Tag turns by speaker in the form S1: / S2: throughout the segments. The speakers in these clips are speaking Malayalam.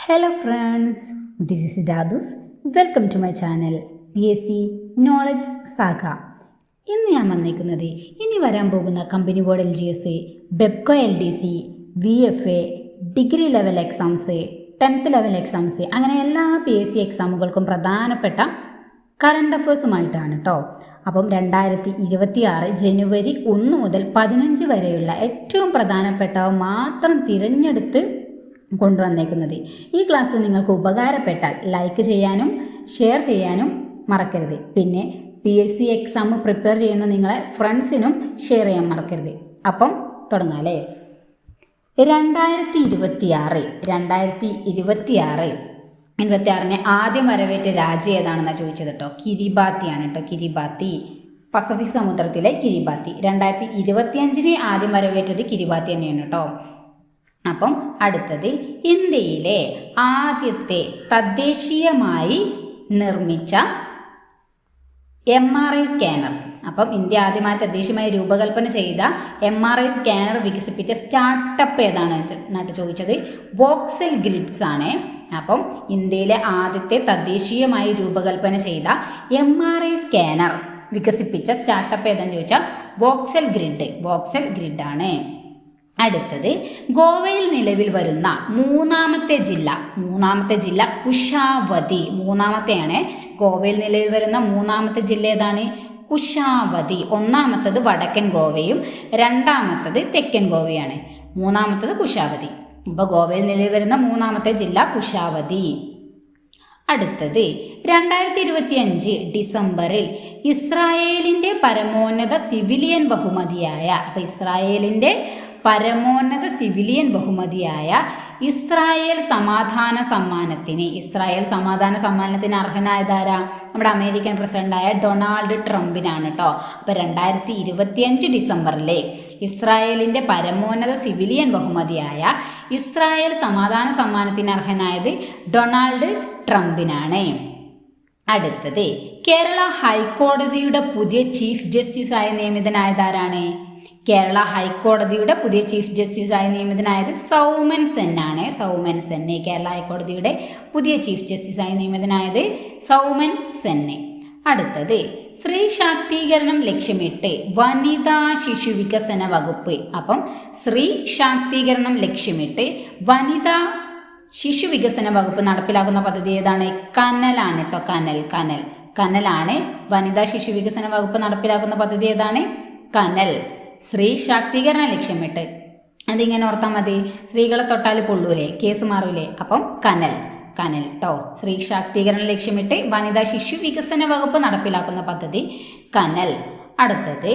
S1: Hello friends, this is Dadus. Welcome to my channel PSC Knowledge Saga. ഇന്ന് ഞാൻ വന്നിരിക്കുന്നത് ഇനി വരാൻ പോകുന്ന company board LGS, Bevco LDC, VFA, degree level exams, 10th level exams, അങ്ങനെ എല്ലാ PSC എക്സാമുകൾക്കും പ്രധാനപ്പെട്ട കറണ്ട് അഫേഴ്സുമായിട്ടാണ് കേട്ടോ. അപ്പം 2026 ജനുവരി 1 മുതൽ 15 വരെയുള്ള ഏറ്റവും പ്രധാനപ്പെട്ടവ മാത്രം തിരഞ്ഞെടുത്ത് കൊണ്ടുവന്നേക്കുന്നത്. ഈ ക്ലാസ് നിങ്ങൾക്ക് ഉപകാരപ്പെട്ടാൽ ലൈക്ക് ചെയ്യാനും ഷെയർ ചെയ്യാനും മറക്കരുത്. പിന്നെ PSC എക്സാം പ്രിപ്പയർ ചെയ്യുന്ന നിങ്ങളെ ഫ്രണ്ട്സിനും ഷെയർ ചെയ്യാൻ മറക്കരുത്. അപ്പം തുടങ്ങാം അല്ലേ. 2026 ആദ്യം വരവേറ്റ രാജ്യം ഏതാണെന്നാണ് ചോദിച്ചത് കേട്ടോ. കിരിബാത്തിയാണ് കേട്ടോ. കിരിബാത്തി, പസഫിക് സമുദ്രത്തിലെ കിരിബാത്തി. 2025 ആദ്യം വരവേറ്റത് കിരിബാത്തി തന്നെയാണ് കേട്ടോ. അപ്പം അടുത്തത്, ഇന്ത്യയിലെ ആദ്യത്തെ തദ്ദേശീയമായി നിർമ്മിച്ച MRI സ്കാനർ. അപ്പം ഇന്ത്യ ആദ്യമായി തദ്ദേശീയമായി രൂപകൽപ്പന ചെയ്ത MRI സ്കാനർ വികസിപ്പിച്ച സ്റ്റാർട്ടപ്പ് ഏതാണ് എന്നാണ് ചോദിച്ചത്. വോക്സൽ ഗ്രിഡ്സ് ആണ്. അപ്പം ഇന്ത്യയിലെ ആദ്യത്തെ തദ്ദേശീയമായി രൂപകൽപ്പന ചെയ്ത MRI സ്കാനർ വികസിപ്പിച്ച സ്റ്റാർട്ടപ്പ് ഏതാണെന്ന് ചോദിച്ചാൽ വോക്സൽ ഗ്രിഡാണ്. അടുത്തത്, ഗോവയിൽ നിലവിൽ വരുന്ന മൂന്നാമത്തെ ജില്ല കുശാവതി. മൂന്നാമത്തെയാണ്. ഗോവയിൽ നിലവിൽ വരുന്ന മൂന്നാമത്തെ ജില്ല ഏതാണ്? കുശാവതി. ഒന്നാമത്തത് വടക്കൻ ഗോവയും രണ്ടാമത്തത് തെക്കൻ ഗോവയാണ്. മൂന്നാമത്തത് കുശാവതി. അപ്പോൾ ഗോവയിൽ നിലവിൽ വരുന്ന മൂന്നാമത്തെ ജില്ല കുശാവതി. അടുത്തത്, 2025 ഡിസംബറിൽ ഇസ്രായേലിൻ്റെ പരമോന്നത സിവിലിയൻ ബഹുമതിയായ ഇസ്രായേൽ സമാധാന സമ്മാനത്തിന് അർഹനായതാരാ? നമ്മുടെ അമേരിക്കൻ പ്രസിഡന്റായ ഡൊണാൾഡ് ട്രംപിനാണ് കേട്ടോ. അപ്പോൾ 2025 ഡിസംബറിലെ ഇസ്രായേലിൻ്റെ പരമോന്നത സിവിലിയൻ ബഹുമതിയായ ഇസ്രായേൽ സമാധാന സമ്മാനത്തിന് അർഹനായത് ഡൊണാൾഡ് ട്രംപിനാണ്. അടുത്തത്, കേരള ഹൈക്കോടതിയുടെ പുതിയ ചീഫ് ജസ്റ്റിസായി നിയമിതനായതാരാണ്? കേരള ഹൈക്കോടതിയുടെ പുതിയ ചീഫ് ജസ്റ്റിസായി നിയമിതനായത് സൗമൻ സെന്നാണ്. കേരള ഹൈക്കോടതിയുടെ പുതിയ ചീഫ് ജസ്റ്റിസായി നിയമിതനായത് സൗമൻ സെന്ന്. അടുത്തത്, സ്ത്രീ ശാക്തീകരണം ലക്ഷ്യമിട്ട് വനിതാ ശിശു വികസന വകുപ്പ്. അപ്പം സ്ത്രീ ശാക്തീകരണം ലക്ഷ്യമിട്ട് വനിതാ ശിശു വികസന വകുപ്പ് നടപ്പിലാക്കുന്ന പദ്ധതി ഏതാണ്? കനലാണ് കേട്ടോ. കനലാണ്. വനിതാ ശിശു വികസന വകുപ്പ് നടപ്പിലാക്കുന്ന പദ്ധതി ഏതാണ്? കനൽ. സ്ത്രീ ശാക്തീകരണം ലക്ഷ്യമിട്ട്. അതിങ്ങനെ ഓർത്താൽ മതി. സ്ത്രീകളെ തൊട്ടാൽ കൊള്ളൂലേ, കേസ് മാറൂലേ. അപ്പം കനൽ കേട്ടോ. സ്ത്രീ ശാക്തീകരണം ലക്ഷ്യമിട്ട് വനിതാ ശിശു വികസന വകുപ്പ് നടപ്പിലാക്കുന്ന പദ്ധതി കനൽ. അടുത്തത്,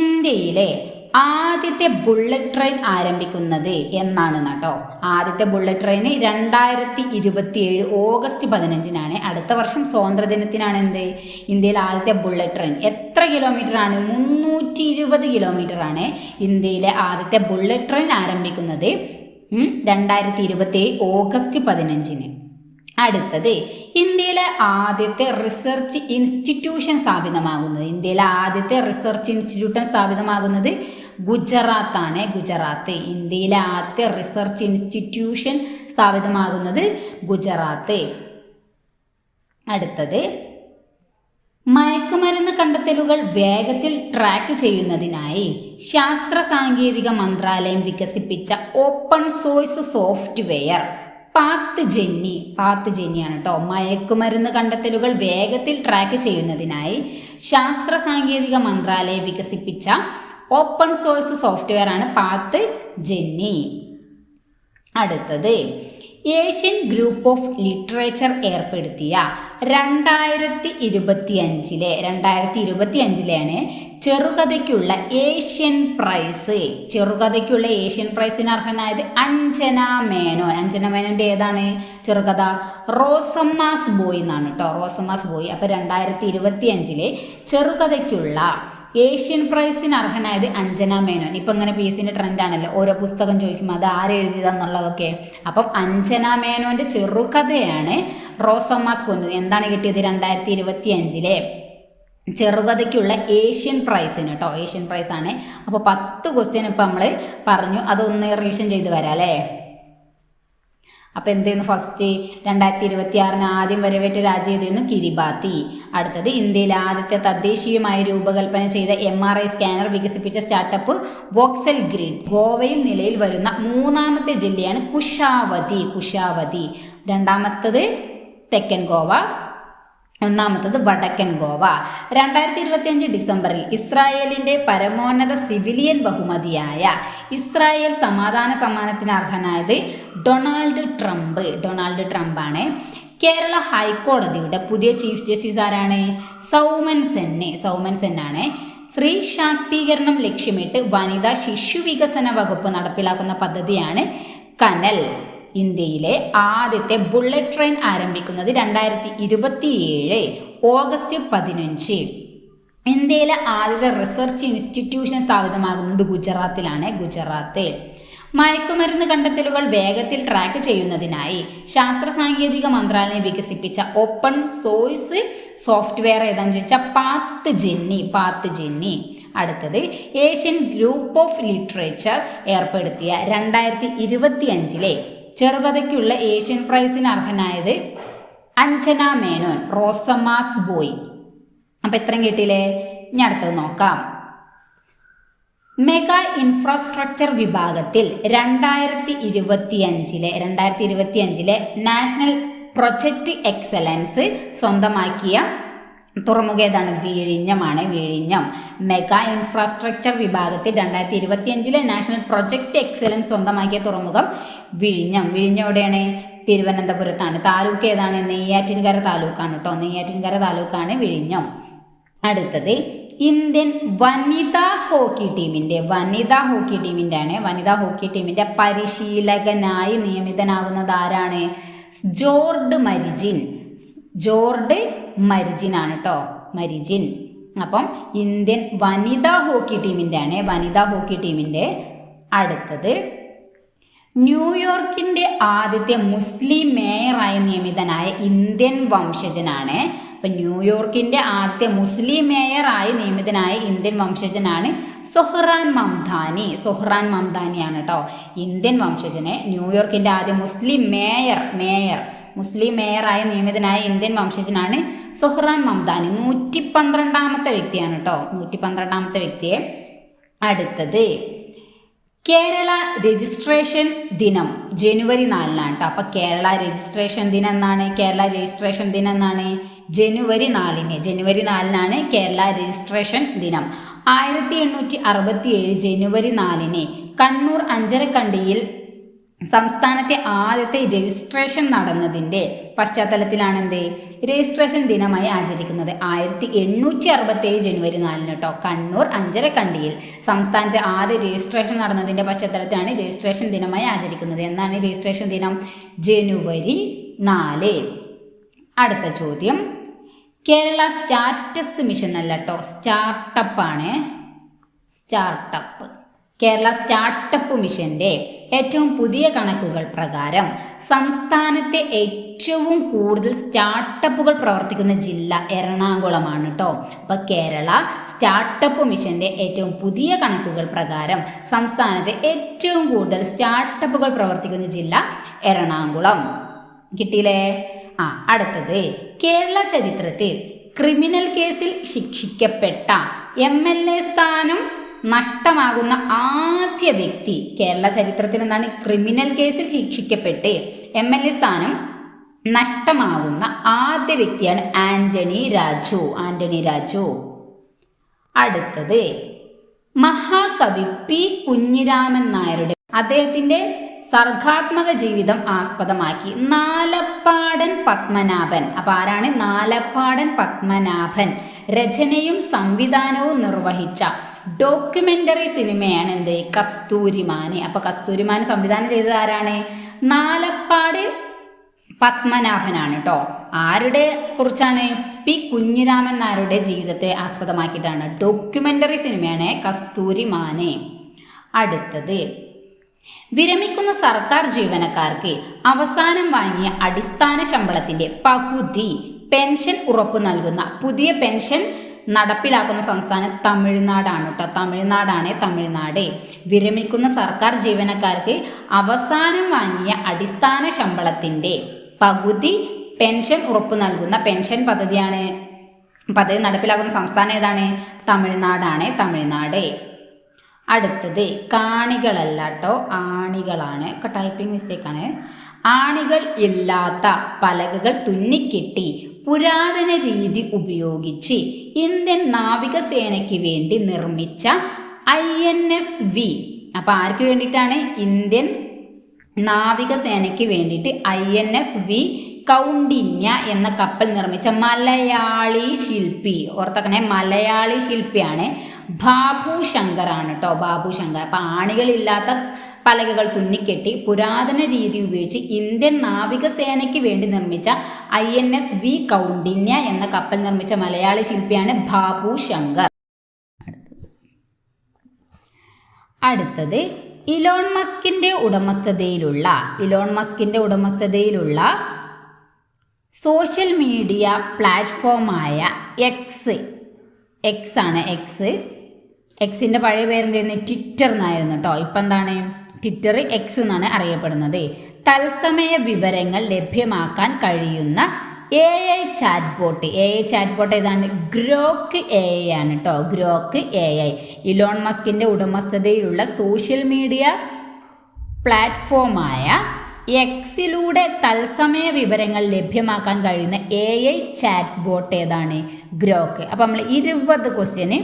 S1: ഇന്ത്യയിലെ ആദ്യത്തെ ബുള്ളറ്റ് ട്രെയിൻ ആരംഭിക്കുന്നത് എന്നാണ് കേട്ടോ. ആദ്യത്തെ ബുള്ളറ്റ് ട്രെയിൻ 2027 ഓഗസ്റ്റ് 15 അടുത്ത വർഷം സ്വാതന്ത്ര്യദിനത്തിനാണ് ഇന്ത്യയിലെ ആദ്യത്തെ ബുള്ളറ്റ് ട്രെയിൻ. എത്ര കിലോമീറ്ററാണ്? 320 കിലോമീറ്ററാണ് ഇന്ത്യയിലെ ആദ്യത്തെ ബുള്ളറ്റ് ട്രെയിൻ ആരംഭിക്കുന്നത് 2027 ഓഗസ്റ്റ് 15. അടുത്തത്, ഇന്ത്യയിലെ ആദ്യത്തെ റിസർച്ച് ഇൻസ്റ്റിറ്റ്യൂഷൻ സ്ഥാപിതമാകുന്നത് ഗുജറാത്താണ്. ഇന്ത്യയിലെ ആദ്യത്തെ റിസർച്ച് ഇൻസ്റ്റിറ്റ്യൂഷൻ സ്ഥാപിതമാകുന്നത് ഗുജറാത്ത്. അടുത്തത്, മയക്കുമരുന്ന് കണ്ടെത്തലുകൾ വേഗത്തിൽ ട്രാക്ക് ചെയ്യുന്നതിനായി ശാസ്ത്ര സാങ്കേതിക മന്ത്രാലയം വികസിപ്പിച്ച ഓപ്പൺ സോഴ്സ് സോഫ്റ്റ്വെയർ പാത്ത് ജെന്നിയാണ് കേട്ടോ. മയക്കുമരുന്ന് കണ്ടെത്തലുകൾ വേഗത്തിൽ ട്രാക്ക് ചെയ്യുന്നതിനായി ശാസ്ത്ര സാങ്കേതിക മന്ത്രാലയം വികസിപ്പിച്ച ഓപ്പൺ സോഴ്സ് സോഫ്റ്റ്വെയർ ആണ് പാത്ത് ജെന്നി. അടുത്തത്, ഏഷ്യൻ ഗ്രൂപ്പ് ഓഫ് ലിറ്ററേച്ചർ ഏർപ്പെടുത്തിയ 2025 ചെറുകഥയ്ക്കുള്ള ഏഷ്യൻ പ്രൈസിന് അർഹനായത് അഞ്ജന മേനോന്റെ ഏതാണ് ചെറുകഥ? റോസമ്മാസ് ബോയ് എന്നാണ് കേട്ടോ. അപ്പോൾ 2025 ചെറുകഥയ്ക്കുള്ള ഏഷ്യൻ പ്രൈസിന് അർഹനായത് അഞ്ജന മേനോൻ. ഇപ്പം ഇങ്ങനെ PSCൻ്റെ ട്രെൻഡാണല്ലോ, ഓരോ പുസ്തകം ചോദിക്കുമ്പോൾ അത് ആരെഴുതിയതെന്നുള്ളതൊക്കെ. അപ്പം അഞ്ജന മേനോന്റെ ചെറുകഥയാണ് റോസമ്മാസ് പൊന്നു. എന്താണ് കിട്ടിയത്? 2025 ചെറുകഥയ്ക്കുള്ള ഏഷ്യൻ പ്രൈസിന് കേട്ടോ. ഏഷ്യൻ പ്രൈസാണ്. അപ്പോൾ 10 ക്വസ്റ്റ്യൻ ഇപ്പം നമ്മൾ പറഞ്ഞു. അതൊന്ന് റിവിഷൻ ചെയ്ത് വരാം അല്ലേ. അപ്പോൾ എന്തായിരുന്നു ഫസ്റ്റ് 2026 ആദ്യം വരവേറ്റ രാജ്യം ഏതായിരുന്നു? കിരിബാത്തി. അടുത്തത് ഇന്ത്യയിലെ ആദ്യത്തെ തദ്ദേശീയമായി രൂപകൽപ്പന ചെയ്ത MRI സ്കാനർ വികസിപ്പിച്ച സ്റ്റാർട്ടപ്പ് വോക്സൽ ഗ്രിഡ്. ഗോവയിൽ നിലയിൽ വരുന്ന മൂന്നാമത്തെ ജില്ലയാണ് കുശാവതി. രണ്ടാമത്തത് തെക്കൻ ഗോവ, ഒന്നാമത്തത് വടക്കൻ ഗോവ. 2025 ഡിസംബറിൽ ഇസ്രായേലിൻ്റെ പരമോന്നത സിവിലിയൻ ബഹുമതിയായ ഇസ്രായേൽ സമാധാന സമ്മാനത്തിന് അർഹനായത് ഡൊണാൾഡ് ട്രംപ് ആണ്. കേരള ഹൈക്കോടതിയുടെ പുതിയ ചീഫ് ജസ്റ്റിസ് ആരാണ്? സൗമൻ സെന്നാണ്. സ്ത്രീ ശാക്തീകരണം ലക്ഷ്യമിട്ട് വനിതാ ശിശു വികസന വകുപ്പ് നടപ്പിലാക്കുന്ന പദ്ധതിയാണ് കനൽ. ഇന്ത്യയിലെ ആദ്യത്തെ ബുള്ളറ്റ് ട്രെയിൻ ആരംഭിക്കുന്നത് 2027 ഓഗസ്റ്റ് 15. ഇന്ത്യയിലെ ആദ്യത്തെ റിസർച്ച് ഇൻസ്റ്റിറ്റ്യൂഷൻ സ്ഥാപിതമാകുന്നത് ഗുജറാത്ത്. മയക്കുമരുന്ന് കണ്ടെത്തലുകൾ വേഗത്തിൽ ട്രാക്ക് ചെയ്യുന്നതിനായി ശാസ്ത്ര സാങ്കേതിക മന്ത്രാലയം വികസിപ്പിച്ച ഓപ്പൺ സോഴ്സ് സോഫ്റ്റ്വെയർ ഏതാണെന്ന് ചോദിച്ചാൽ പാത്ത് ജെന്നി. അടുത്തത് ഏഷ്യൻ ഗ്രൂപ്പ് ഓഫ് ലിറ്ററേച്ചർ ഏർപ്പെടുത്തിയ 2025 ചെറുകഥയ്ക്കുള്ള ഏഷ്യൻ പ്രൈസിന് അർഹനായത് അഞ്ജന മേനോൻ, റോസമാസ് ബോയ്. അപ്പം ഇത്രയും കിട്ടിയില്ലേ? ഇനി അടുത്തത് നോക്കാം. മെഗാ ഇൻഫ്രാസ്ട്രക്ചർ വിഭാഗത്തിൽ 2025 നാഷണൽ പ്രൊജക്റ്റ് എക്സലൻസ് സ്വന്തമാക്കിയ തുറമുഖം ഏതാണ്? വിഴിഞ്ഞം. മെഗാ ഇൻഫ്രാസ്ട്രക്ചർ വിഭാഗത്തിൽ 2025 നാഷണൽ പ്രൊജക്റ്റ് എക്സലൻസ് സ്വന്തമാക്കിയ തുറമുഖം വിഴിഞ്ഞം എവിടെയാണ്? തിരുവനന്തപുരത്താണ്. താലൂക്ക് ഏതാണ്? നെയ്യാറ്റിൻകര താലൂക്കാണ് വിഴിഞ്ഞം. അടുത്തത് ഇന്ത്യൻ വനിതാ ഹോക്കി ടീമിൻ്റെ പരിശീലകനായി നിയമിതനാകുന്നത് ആരാണ്? ജോർഡ് മരിജിൻ ആണ് കേട്ടോ. അപ്പം ഇന്ത്യൻ വനിതാ ഹോക്കി ടീമിൻ്റെ അടുത്തത് ന്യൂയോർക്കിൻ്റെ ആദ്യത്തെ മുസ്ലിം മേയറായി നിയമിതനായ ഇന്ത്യൻ വംശജനാണ്. അപ്പം ന്യൂയോർക്കിൻ്റെ ആദ്യത്തെ മുസ്ലിം മേയറായി നിയമിതനായ ഇന്ത്യൻ വംശജനാണ് സൊഹ്റാൻ മംദാനിയാണ് കേട്ടോ. ഇന്ത്യൻ വംശജനെ ന്യൂയോർക്കിൻ്റെ ആദ്യ മുസ്ലിം മേയറായി നിയമിതനായ ഇന്ത്യൻ വംശജനാണ് സൊഹ്റാൻ മംദാനി. 112ാമത്തെ വ്യക്തിയാണ് കേട്ടോ. 112ാമത്തെ വ്യക്തിയെ. അടുത്തത് കേരള രജിസ്ട്രേഷൻ ദിനം ജനുവരി 4 കേട്ടോ. അപ്പം കേരള രജിസ്ട്രേഷൻ ദിനം എന്നാണ് ജനുവരി 4 കേരള രജിസ്ട്രേഷൻ ദിനം. 1867 ജനുവരി 4 കണ്ണൂർ അഞ്ചരക്കണ്ടിയിൽ സംസ്ഥാനത്തെ ആദ്യത്തെ രജിസ്ട്രേഷൻ നടന്നതിൻ്റെ പശ്ചാത്തലത്തിലാണ് രജിസ്ട്രേഷൻ ദിനമായി ആചരിക്കുന്നത്. 1867 ജനുവരി 4 കേട്ടോ. കണ്ണൂർ അഞ്ചരക്കണ്ടിയിൽ സംസ്ഥാനത്തെ ആദ്യ രജിസ്ട്രേഷൻ നടന്നതിൻ്റെ പശ്ചാത്തലത്തിലാണ് രജിസ്ട്രേഷൻ ദിനമായി ആചരിക്കുന്നത്. എന്നാണ് രജിസ്ട്രേഷൻ ദിനം? ജനുവരി 4. അടുത്ത ചോദ്യം, കേരള സ്റ്റാറ്റസ് മിഷൻ അല്ല കേട്ടോ, സ്റ്റാർട്ടപ്പാണ്. കേരള സ്റ്റാർട്ടപ്പ് മിഷൻ്റെ ഏറ്റവും പുതിയ കണക്കുകൾ പ്രകാരം സംസ്ഥാനത്തെ ഏറ്റവും കൂടുതൽ സ്റ്റാർട്ടപ്പുകൾ പ്രവർത്തിക്കുന്ന ജില്ല എറണാകുളമാണ് കേട്ടോ. അപ്പോൾ കേരള സ്റ്റാർട്ടപ്പ് മിഷൻ്റെ ഏറ്റവും പുതിയ കണക്കുകൾ പ്രകാരം സംസ്ഥാനത്തെ ഏറ്റവും കൂടുതൽ സ്റ്റാർട്ടപ്പുകൾ പ്രവർത്തിക്കുന്ന ജില്ല എറണാകുളം. കിട്ടിയില്ലേ? അടുത്തത്, കേരള ചരിത്രത്തിൽ ക്രിമിനൽ കേസിൽ ശിക്ഷിക്കപ്പെട്ട MLA സ്ഥാനം നഷ്ടമാകുന്ന ആദ്യ വ്യക്തി. കേരള ചരിത്രത്തിൽ എന്താണ്? ക്രിമിനൽ കേസിൽ ശിക്ഷിക്കപ്പെട്ട് MLA സ്ഥാനം നഷ്ടമാകുന്ന ആദ്യ വ്യക്തിയാണ് ആന്റണി രാജു. അടുത്തത്, മഹാകവി P. കുഞ്ഞിരാമൻ നായരുടെ അദ്ദേഹത്തിൻ്റെ സർഗാത്മക ജീവിതം ആസ്പദമാക്കി നാലപ്പാടൻ പത്മനാഭൻ. അപ്പോൾ ആരാണ്? നാലപ്പാടൻ പത്മനാഭൻ രചനയും സംവിധാനവും നിർവഹിച്ച ഡോക്യുമെൻ്ററി സിനിമയാണ് കസ്തൂരിമാന്. അപ്പോൾ കസ്തൂരിമാന് സംവിധാനം ചെയ്തത് ആരാണ്? നാലപ്പാട് പത്മനാഭനാണ് കേട്ടോ. ആരുടെ കുറിച്ചാണ്? P. കുഞ്ഞിരാമൻ നായരുടെ ജീവിതത്തെ ആസ്പദമാക്കിയിട്ടാണ്. ഡോക്യുമെൻ്ററി സിനിമയാണ് കസ്തൂരിമാന്. അടുത്തത്, വിരമിക്കുന്ന സർക്കാർ ജീവനക്കാർക്ക് അവസാനം വാങ്ങിയ അടിസ്ഥാന ശമ്പളത്തിൻ്റെ പകുതി പെൻഷൻ ഉറപ്പു നൽകുന്ന പുതിയ പെൻഷൻ നടപ്പിലാക്കുന്ന സംസ്ഥാനം തമിഴ്നാടാണ് കേട്ടോ. തമിഴ്നാട്. വിരമിക്കുന്ന സർക്കാർ ജീവനക്കാർക്ക് അവസാനം വാങ്ങിയ അടിസ്ഥാന ശമ്പളത്തിൻ്റെ പകുതി പെൻഷൻ ഉറപ്പു നൽകുന്ന പെൻഷൻ പദ്ധതി നടപ്പിലാക്കുന്ന സംസ്ഥാനം ഏതാണ്? തമിഴ്നാട്. അടുത്തത് കാണികളല്ല കേട്ടോ, ആണികളാണ്. ഒക്കെ ടൈപ്പിംഗ് മിസ്റ്റേക്കാണ്. ആണികൾ ഇല്ലാത്ത പലകകൾ തുന്നിക്കെട്ടി പുരാതന രീതി ഉപയോഗിച്ച് ഇന്ത്യൻ നാവികസേനയ്ക്ക് വേണ്ടി നിർമ്മിച്ച INSV. അപ്പോൾ ആർക്ക് വേണ്ടിയിട്ടാണ്? ഇന്ത്യൻ നാവികസേനയ്ക്ക് വേണ്ടിയിട്ട് INSV കൗണ്ടിന്യ എന്ന കപ്പൽ നിർമ്മിച്ച മലയാളി ശില്പി, ഓർത്തക്കണേ, മലയാളി ശില്പിയാണ് ബാബു ശങ്കർ ആണ് കേട്ടോ. ബാബു ശങ്കർ. അപ്പം ആണികളില്ലാത്ത പലകകൾ തുന്നിക്കെട്ടി പുരാതന രീതി ഉപയോഗിച്ച് ഇന്ത്യൻ നാവികസേനയ്ക്ക് വേണ്ടി നിർമ്മിച്ച INSV കൗണ്ടിന്യ എന്ന കപ്പൽ നിർമ്മിച്ച മലയാളി ശില്പിയാണ് ബാബു ശങ്കർ. അടുത്തത് ഇലോൺ മസ്കിൻ്റെ ഉടമസ്ഥതയിലുള്ള സോഷ്യൽ മീഡിയ പ്ലാറ്റ്ഫോമായ എക്സ് ആണ്. എക്സിൻ്റെ പഴയ പേരെന്തായിരുന്നു? ട്വിറ്റർ എന്നായിരുന്നു കേട്ടോ. ഇപ്പം എന്താണ്? ട്വിറ്റർ എക്സ് എന്നാണ് അറിയപ്പെടുന്നത്. തത്സമയ വിവരങ്ങൾ ലഭ്യമാക്കാൻ കഴിയുന്ന AI ചാറ്റ് ബോട്ട് ഏതാണ്? ഗ്രോക്ക് AI ആണ് കേട്ടോ. Grok AI. ഇലോൺ മസ്കിൻ്റെ ഉടമസ്ഥതയിലുള്ള സോഷ്യൽ മീഡിയ പ്ലാറ്റ്ഫോമായ എക്സിലൂടെ തത്സമയ വിവരങ്ങൾ ലഭ്യമാക്കാൻ കഴിയുന്ന AI ചാറ്റ് ബോട്ട് ഏതാണ്? ഗ്രോക്ക്. അപ്പോൾ നമ്മൾ 20 ക്വസ്റ്റ്യന്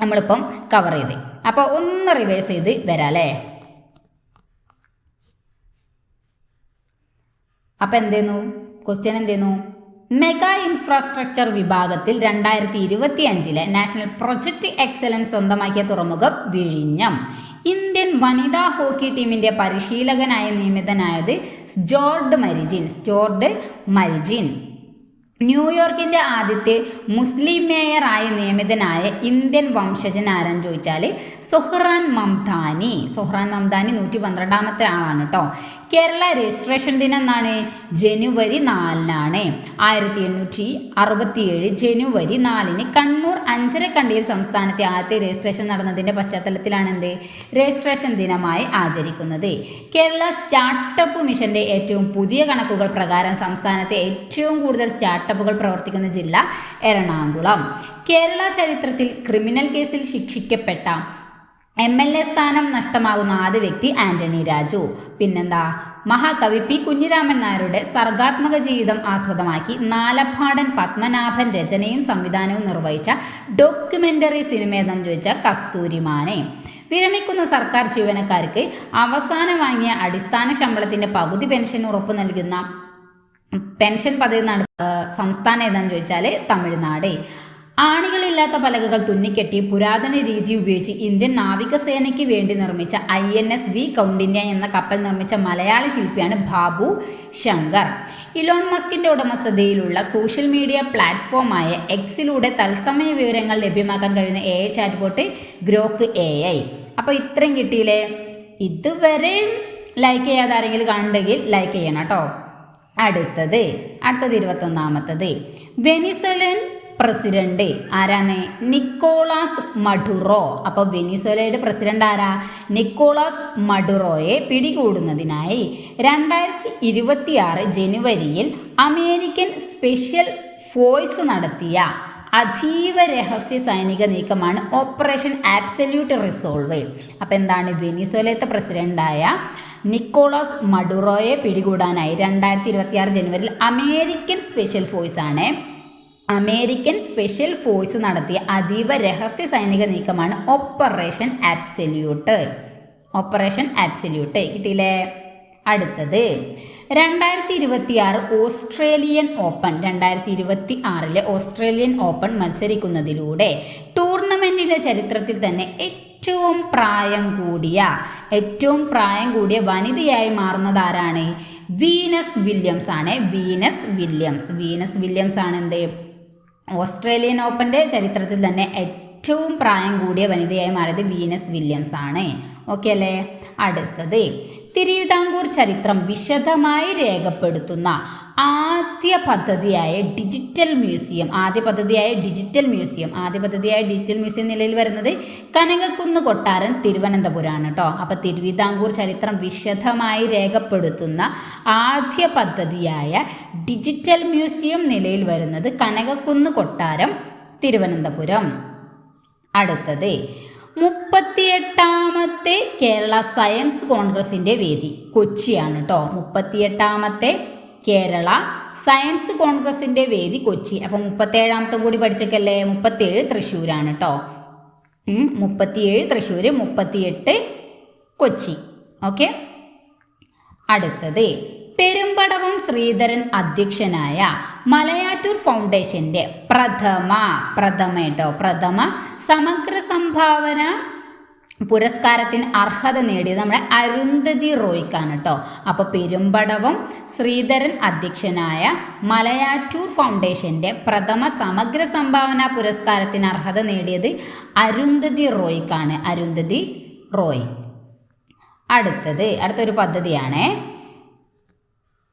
S1: നമ്മളിപ്പം കവർ ചെയ്ത്. അപ്പോൾ ഒന്ന് റിവൈസ് ചെയ്ത് വരാം അല്ലേ. അപ്പം ക്വസ്റ്റ്യൻ എന്തേന്നു? മെഗാ ഇൻഫ്രാസ്ട്രക്ചർ വിഭാഗത്തിൽ 2025 നാഷണൽ പ്രൊജക്ട് എക്സലൻസ് സ്വന്തമാക്കിയ തുറമുഖം വിഴിഞ്ഞം. ഇന്ത്യൻ വനിതാ ഹോക്കി ടീമിൻ്റെ പരിശീലകനായി നിയമിതനായത് സ്റ്റ്വാർട്ട് മരിജിൻ. ന്യൂയോർക്കിൻ്റെ ആദ്യത്തെ മുസ്ലിം മേയറായി നിയമിതനായ ഇന്ത്യൻ വംശജൻ ആരെന്ന് ചോദിച്ചാൽ സൊഹ്റാൻ മംദാനി 112ാമത്തെ ആളാണ് കേട്ടോ. കേരള രജിസ്ട്രേഷൻ ദിനം എന്നാണ്? ജനുവരി 4 1867 ജനുവരി 4 കണ്ണൂർ അഞ്ചരക്കണ്ടിയിൽ സംസ്ഥാനത്തെ ആദ്യത്തെ രജിസ്ട്രേഷൻ നടന്നതിൻ്റെ പശ്ചാത്തലത്തിലാണ് രജിസ്ട്രേഷൻ ദിനമായി ആചരിക്കുന്നത്. കേരള സ്റ്റാർട്ടപ്പ് മിഷന്റെ ഏറ്റവും പുതിയ കണക്കുകൾ പ്രകാരം സംസ്ഥാനത്തെ ഏറ്റവും കൂടുതൽ സ്റ്റാർട്ടപ്പുകൾ പ്രവർത്തിക്കുന്ന ജില്ല എറണാകുളം. കേരള ചരിത്രത്തിൽ ക്രിമിനൽ കേസിൽ ശിക്ഷിക്കപ്പെട്ട MLA സ്ഥാനം നഷ്ടമാകുന്ന ആദ്യ വ്യക്തി ആന്റണി രാജു. പിന്നെന്താ? മഹാകവി P. കുഞ്ഞിരാമൻ നായരുടെ സർഗാത്മക ജീവിതം ആസ്പദമാക്കി നാലപ്പാടൻ പത്മനാഭൻ രചനയും സംവിധാനവും നിർവഹിച്ച ഡോക്യുമെൻ്ററി സിനിമ ഏതെന്ന് ചോദിച്ചാൽ കസ്തൂരിമാനെ. വിരമിക്കുന്ന സർക്കാർ ജീവനക്കാർക്ക് അവസാനം വാങ്ങിയ അടിസ്ഥാന ശമ്പളത്തിൻ്റെ പകുതി പെൻഷൻ ഉറപ്പു നൽകുന്ന പെൻഷൻ പദ്ധതി സംസ്ഥാനം ഏതാണെന്ന് ചോദിച്ചാൽ തമിഴ്നാട്. ആണികളില്ലാത്ത പലകകൾ തുന്നിക്കെട്ടി പുരാതന രീതി ഉപയോഗിച്ച് ഇന്ത്യൻ നാവികസേനയ്ക്ക് വേണ്ടി നിർമ്മിച്ച INSV കൗണ്ടിന്യ എന്ന കപ്പൽ നിർമ്മിച്ച മലയാളി ശില്പിയാണ് ബാബു ശങ്കർ. ഇലോൺ മസ്കിൻ്റെ ഉടമസ്ഥതയിലുള്ള സോഷ്യൽ മീഡിയ പ്ലാറ്റ്ഫോമായ എക്സിലൂടെ തത്സമയ വിവരങ്ങൾ ലഭ്യമാക്കാൻ കഴിയുന്ന AI chat bot Grok AI. അപ്പോൾ ഇത്രയും കിട്ടിയില്ലേ? ഇതുവരെ ലൈക്ക് ചെയ്യാതെ ആരെങ്കിലും കാണുന്നുണ്ടെങ്കിൽ ലൈക്ക് ചെയ്യണം കേട്ടോ. അടുത്തത് 21ാമത്തത് വെനിസ്വേലൻ പ്രസിഡന്റ് ആരാണ്? Nicolas Maduro. അപ്പോൾ വെനിസ്വേലയുടെ പ്രസിഡന്റ് ആരാ? നിക്കോളാസ് മഡുറോയെ പിടികൂടുന്നതിനായി 2026 ജനുവരിയിൽ അമേരിക്കൻ സ്പെഷ്യൽ ഫോഴ്സ് നടത്തിയ അതീവ രഹസ്യ സൈനിക നീക്കമാണ് ഓപ്പറേഷൻ ആബ്സല്യൂട്ട് റിസോൾവ്. അപ്പോൾ എന്താണ്? വെനിസ്വേലത്തെ പ്രസിഡന്റായ നിക്കോളാസ് മഡുറോയെ പിടികൂടാനായി 2026 ജനുവരിയിൽ അമേരിക്കൻ സ്പെഷ്യൽ ഫോഴ്സ് നടത്തിയ അതീവ രഹസ്യ സൈനിക നീക്കമാണ് ഓപ്പറേഷൻ ആബ്സല്യൂട്ട്. കിട്ടിയില്ലേ? അടുത്തത് 2026 ഓസ്ട്രേലിയൻ ഓപ്പൺ. 2026 ഓസ്ട്രേലിയൻ ഓപ്പൺ മത്സരിക്കുന്നതിലൂടെ ടൂർണമെൻറ്റിൻ്റെ ചരിത്രത്തിൽ തന്നെ ഏറ്റവും പ്രായം കൂടിയ വനിതയായി മാറുന്നത് ആരാണ്? വീനസ് വില്യംസ് ആണ്. വീനസ് വില്യംസ് ആണ് എന്ത്? ഓസ്ട്രേലിയൻ ഓപ്പൻ്റെ ചരിത്രത്തിൽ തന്നെ ഏറ്റവും പ്രായം കൂടിയ വനിതയായി മാറിയത് വീനസ് വില്യംസ് ആണ്. ഓക്കെ അല്ലേ? അടുത്തത് തിരുവിതാംകൂർ ചരിത്രം വിശദമായി രേഖപ്പെടുത്തുന്ന ആദ്യ പദ്ധതിയായ ഡിജിറ്റൽ മ്യൂസിയം നിലയിൽ വരുന്നത് കനകക്കുന്ന് കൊട്ടാരം തിരുവനന്തപുരമാണ് കേട്ടോ. അപ്പോൾ തിരുവിതാംകൂർ ചരിത്രം വിശദമായി രേഖപ്പെടുത്തുന്ന ആദ്യ പദ്ധതിയായ ഡിജിറ്റൽ മ്യൂസിയം നിലയിൽ വരുന്നത് കനകക്കുന്ന് കൊട്ടാരം തിരുവനന്തപുരം. അടുത്തത് 38ാമത്തെ കേരള സയൻസ് കോൺഗ്രസിൻ്റെ വേദി കൊച്ചിയാണ് കേട്ടോ. 38ാമത്തെ കേരള സയൻസ് കോൺഗ്രസിൻ്റെ വേദി കൊച്ചി. അപ്പം 37ാമത്തെ കൂടി പഠിച്ചേക്കല്ലേ, 37 തൃശ്ശൂരാണ് കേട്ടോ. 37 തൃശ്ശൂർ, 38 കൊച്ചി. ഓക്കെ. അടുത്തത് പെരുമ്പടവം ശ്രീധരൻ അധ്യക്ഷനായ മലയാറ്റൂർ ഫൗണ്ടേഷൻ്റെ പ്രഥമ സമഗ്ര സംഭാവന പുരസ്കാരത്തിന് അർഹത നേടിയത് നമ്മുടെ അരുന്ധതി റോയ്ക്കാണ് കേട്ടോ. അപ്പോൾ പെരുമ്പടവം ശ്രീധരൻ അധ്യക്ഷനായ മലയാറ്റൂർ ഫൗണ്ടേഷൻ്റെ പ്രഥമ സമഗ്ര സംഭാവന പുരസ്കാരത്തിന് അർഹത നേടിയത് അരുന്ധതി റോയ്ക്കാണ്. അരുന്ധതി റോയ്. അടുത്തൊരു പദ്ധതിയാണ്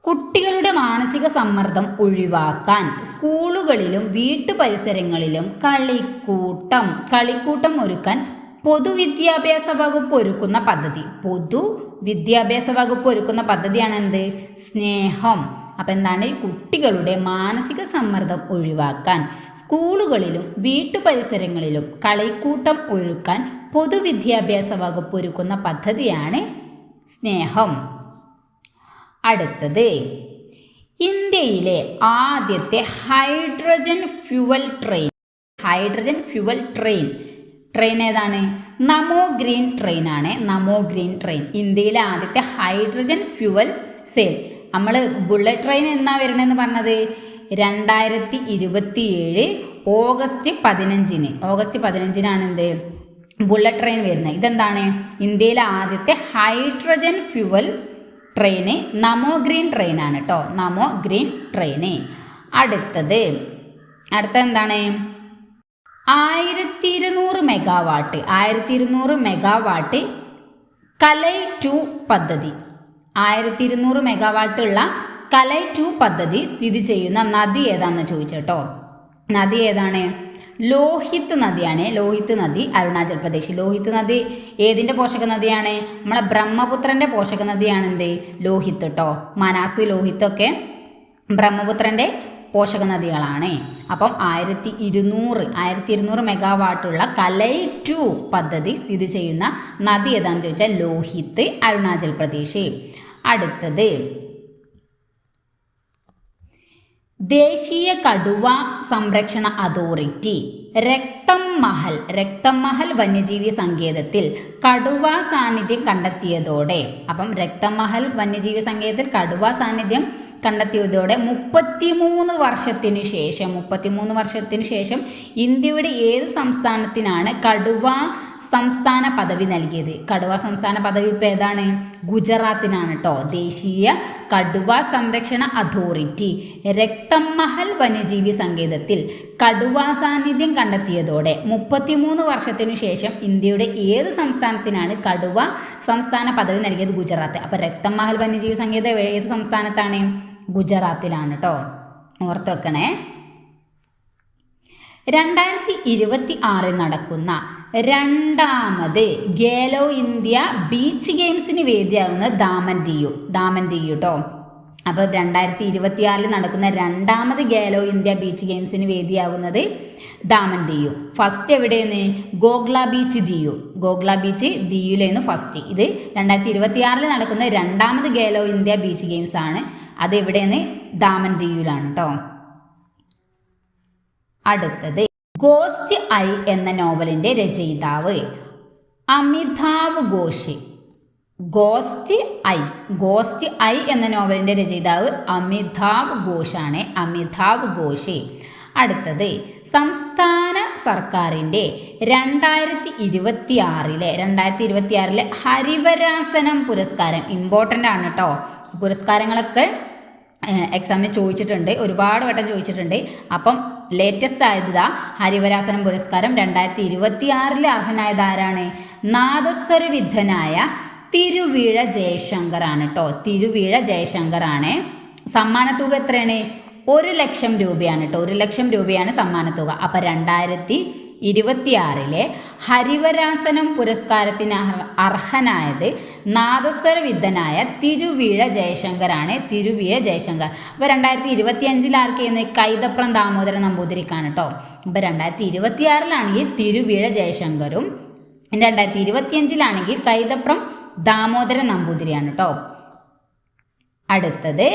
S1: കുട്ടികളുടെ മാനസിക സമ്മർദ്ദം ഒഴിവാക്കാൻ സ്കൂളുകളിലും വീട്ടുപരിസരങ്ങളിലും കളിക്കൂട്ടം ഒരുക്കാൻ പൊതുവിദ്യാഭ്യാസ വകുപ്പ് ഒരുക്കുന്ന പദ്ധതിയാണ് എന്ത്? സ്നേഹം. അപ്പം എന്താണ്? കുട്ടികളുടെ മാനസിക സമ്മർദ്ദം ഒഴിവാക്കാൻ സ്കൂളുകളിലും വീട്ടുപരിസരങ്ങളിലും കളിക്കൂട്ടം ഒരുക്കാൻ പൊതുവിദ്യാഭ്യാസ വകുപ്പ് ഒരുക്കുന്ന പദ്ധതിയാണ് സ്നേഹം. അടുത്തത് ഇന്ത്യയിലെ ആദ്യത്തെ ഹൈഡ്രജൻ ഫ്യൂവൽ ട്രെയിൻ ഏതാണ്? നമോ ഗ്രീൻ ട്രെയിനാണ്. ഇന്ത്യയിലെ ആദ്യത്തെ ഹൈഡ്രജൻ ഫ്യൂവൽ സെൽ. നമ്മൾ ബുള്ളറ്റ് ട്രെയിൻ എന്നാ വരണമെന്ന് പറഞ്ഞത് 2027 ഓഗസ്റ്റ് 15-നാണ് എന്ത് ബുള്ളറ്റ് ട്രെയിൻ വരുന്നത്. ഇതെന്താണ്? ഇന്ത്യയിലെ ആദ്യത്തെ ഹൈഡ്രജൻ ഫ്യൂവൽ ട്രെയിന് നമോ ഗ്രീൻ ട്രെയിനാണ് കേട്ടോ. നമോ ഗ്രീൻ ട്രെയിന്. അടുത്തത് എന്താണ്? 1200 മെഗാവാട്ട് കലൈ 2 പദ്ധതി. 1200 മെഗാവാട്ടുള്ള കലൈ 2 പദ്ധതി സ്ഥിതി ചെയ്യുന്ന നദി ഏതാണെന്ന് ചോദിച്ചേട്ടോ. നദി ഏതാണ്? ലോഹിത് നദിയാണ്. ലോഹിത് നദി അരുണാചൽ പ്രദേശ്. ലോഹിത് നദി ഏതിൻ്റെ പോഷക നദിയാണ്? നമ്മളെ ബ്രഹ്മപുത്രൻ്റെ പോഷക നദിയാണ് എന്ത്? ലോഹിത് കേട്ടോ. മനാസ്, ലോഹിത്തൊക്കെ ബ്രഹ്മപുത്രൻ്റെ പോഷക നദികളാണ്. അപ്പം 1200 മെഗാവാട്ടുള്ള കലൈ 2 പദ്ധതി സ്ഥിതി ചെയ്യുന്ന നദി ഏതാണെന്ന് ചോദിച്ചാൽ ലോഹിത്, അരുണാചൽ പ്രദേശ്. അടുത്തത് ദേശീയ കടുവ സംരക്ഷണ അതോറിറ്റി രക്തംമഹൽ വന്യജീവി സങ്കേതത്തിൽ കടുവ സാന്നിധ്യം കണ്ടെത്തിയതോടെ, അപ്പം രക്തംമഹൽ വന്യജീവി സങ്കേതത്തിൽ കടുവ സാന്നിധ്യം കണ്ടെത്തിയതോടെ 33 വർഷത്തിനു ശേഷം ഇന്ത്യയുടെ ഏത് സംസ്ഥാനത്തിനാണ് കടുവ സംസ്ഥാന പദവി നൽകിയത്? കടുവ സംസ്ഥാന പദവി ഇപ്പോൾ ഏതാണ്? ഗുജറാത്തിനാണ് കേട്ടോ. ദേശീയ കടുവ സംരക്ഷണ അതോറിറ്റി രക്തംമഹൽ വന്യജീവി സങ്കേതത്തിൽ കടുവ സാന്നിധ്യം കണ്ടെത്തിയതോടെ 33 വർഷത്തിനു ശേഷം ഇന്ത്യയുടെ ഏത് സംസ്ഥാനത്തിനാണ് കടുവ സംസ്ഥാന പദവി നൽകിയത്? ഗുജറാത്ത്. അപ്പോൾ രക്തംമഹൽ വന്യജീവി സങ്കേതം ഏത് സംസ്ഥാനത്താണ്? ഗുജറാത്തിലാണ് കേട്ടോ. ഓർത്ത് വെക്കണേ. 2026 നടക്കുന്ന രണ്ടാമത് ഖേലോ ഇന്ത്യ ബീച്ച് ഗെയിംസിന് വേദിയാകുന്നത് ദാമൻ ദിയു കേട്ടോ. അപ്പോൾ 2026 നടക്കുന്ന രണ്ടാമത് ഖേലോ ഇന്ത്യ ബീച്ച് ഗെയിംസിന് വേദിയാകുന്നത് ദാമൻ ദിയു. ഫസ്റ്റ് എവിടെയെന്ന്? Gogla beach ദിയുലേന്ന് first. ഇത് 2026 നടക്കുന്ന രണ്ടാമത് ഖേലോ ഇന്ത്യ ബീച്ച് ഗെയിംസ് ആണ്. അത് എവിടെയെന്ന്? ദാമൻ ദിയുലാണ് കേട്ടോ. അടുത്തത് ഗോസ്റ്റ് ഐ എന്ന നോവലിൻ്റെ രചയിതാവ് അമിതാവ് ഘോഷ്. ഗോസ്റ്റ് ഐ എന്ന നോവലിൻ്റെ രചയിതാവ് അമിതാവ് ഘോഷ്. അടുത്തത് സംസ്ഥാന സർക്കാരിൻ്റെ 2026 ഹരിവരാസനം പുരസ്കാരം. ഇമ്പോർട്ടൻ്റ് ആണ് കേട്ടോ. പുരസ്കാരങ്ങളൊക്കെ എക്സാമിന് ചോദിച്ചിട്ടുണ്ട്, ഒരുപാട് വട്ടം ചോദിച്ചിട്ടുണ്ട്. അപ്പം ലേറ്റസ്റ്റ് ആയതാ ഹരിവരാസനം പുരസ്കാരം 2026 അർഹനായത് ആരാണ്? നാദസ്വരവിദ്ധനായ തിരുവിഴ ജയശങ്കറാണ് കേട്ടോ. തിരുവിഴ ജയശങ്കറാണ്. സമ്മാനത്തുക എത്രയാണ്? 1,00,000 രൂപയാണ് കേട്ടോ. 1,00,000 രൂപയാണ് സമ്മാനത്തുക. അപ്പം 2026 ഹരിവരാസനം പുരസ്കാരത്തിന് അർഹനായത് നാദസ്വര വിദ്വനായ തിരുവിഴ ജയശങ്കറാണ്. തിരുവിഴ ജയശങ്കർ. അപ്പോൾ 2025 ആർക്കെന്ന് കൈതപ്രം ദാമോദരൻ നമ്പൂതിരിക്കാണ് കേട്ടോ. അപ്പോൾ 2026 തിരുവിഴ ജയശങ്കറും 2025 കൈതപ്രം ദാമോദരൻ നമ്പൂതിരിയാണ് കേട്ടോ. അടുത്തത്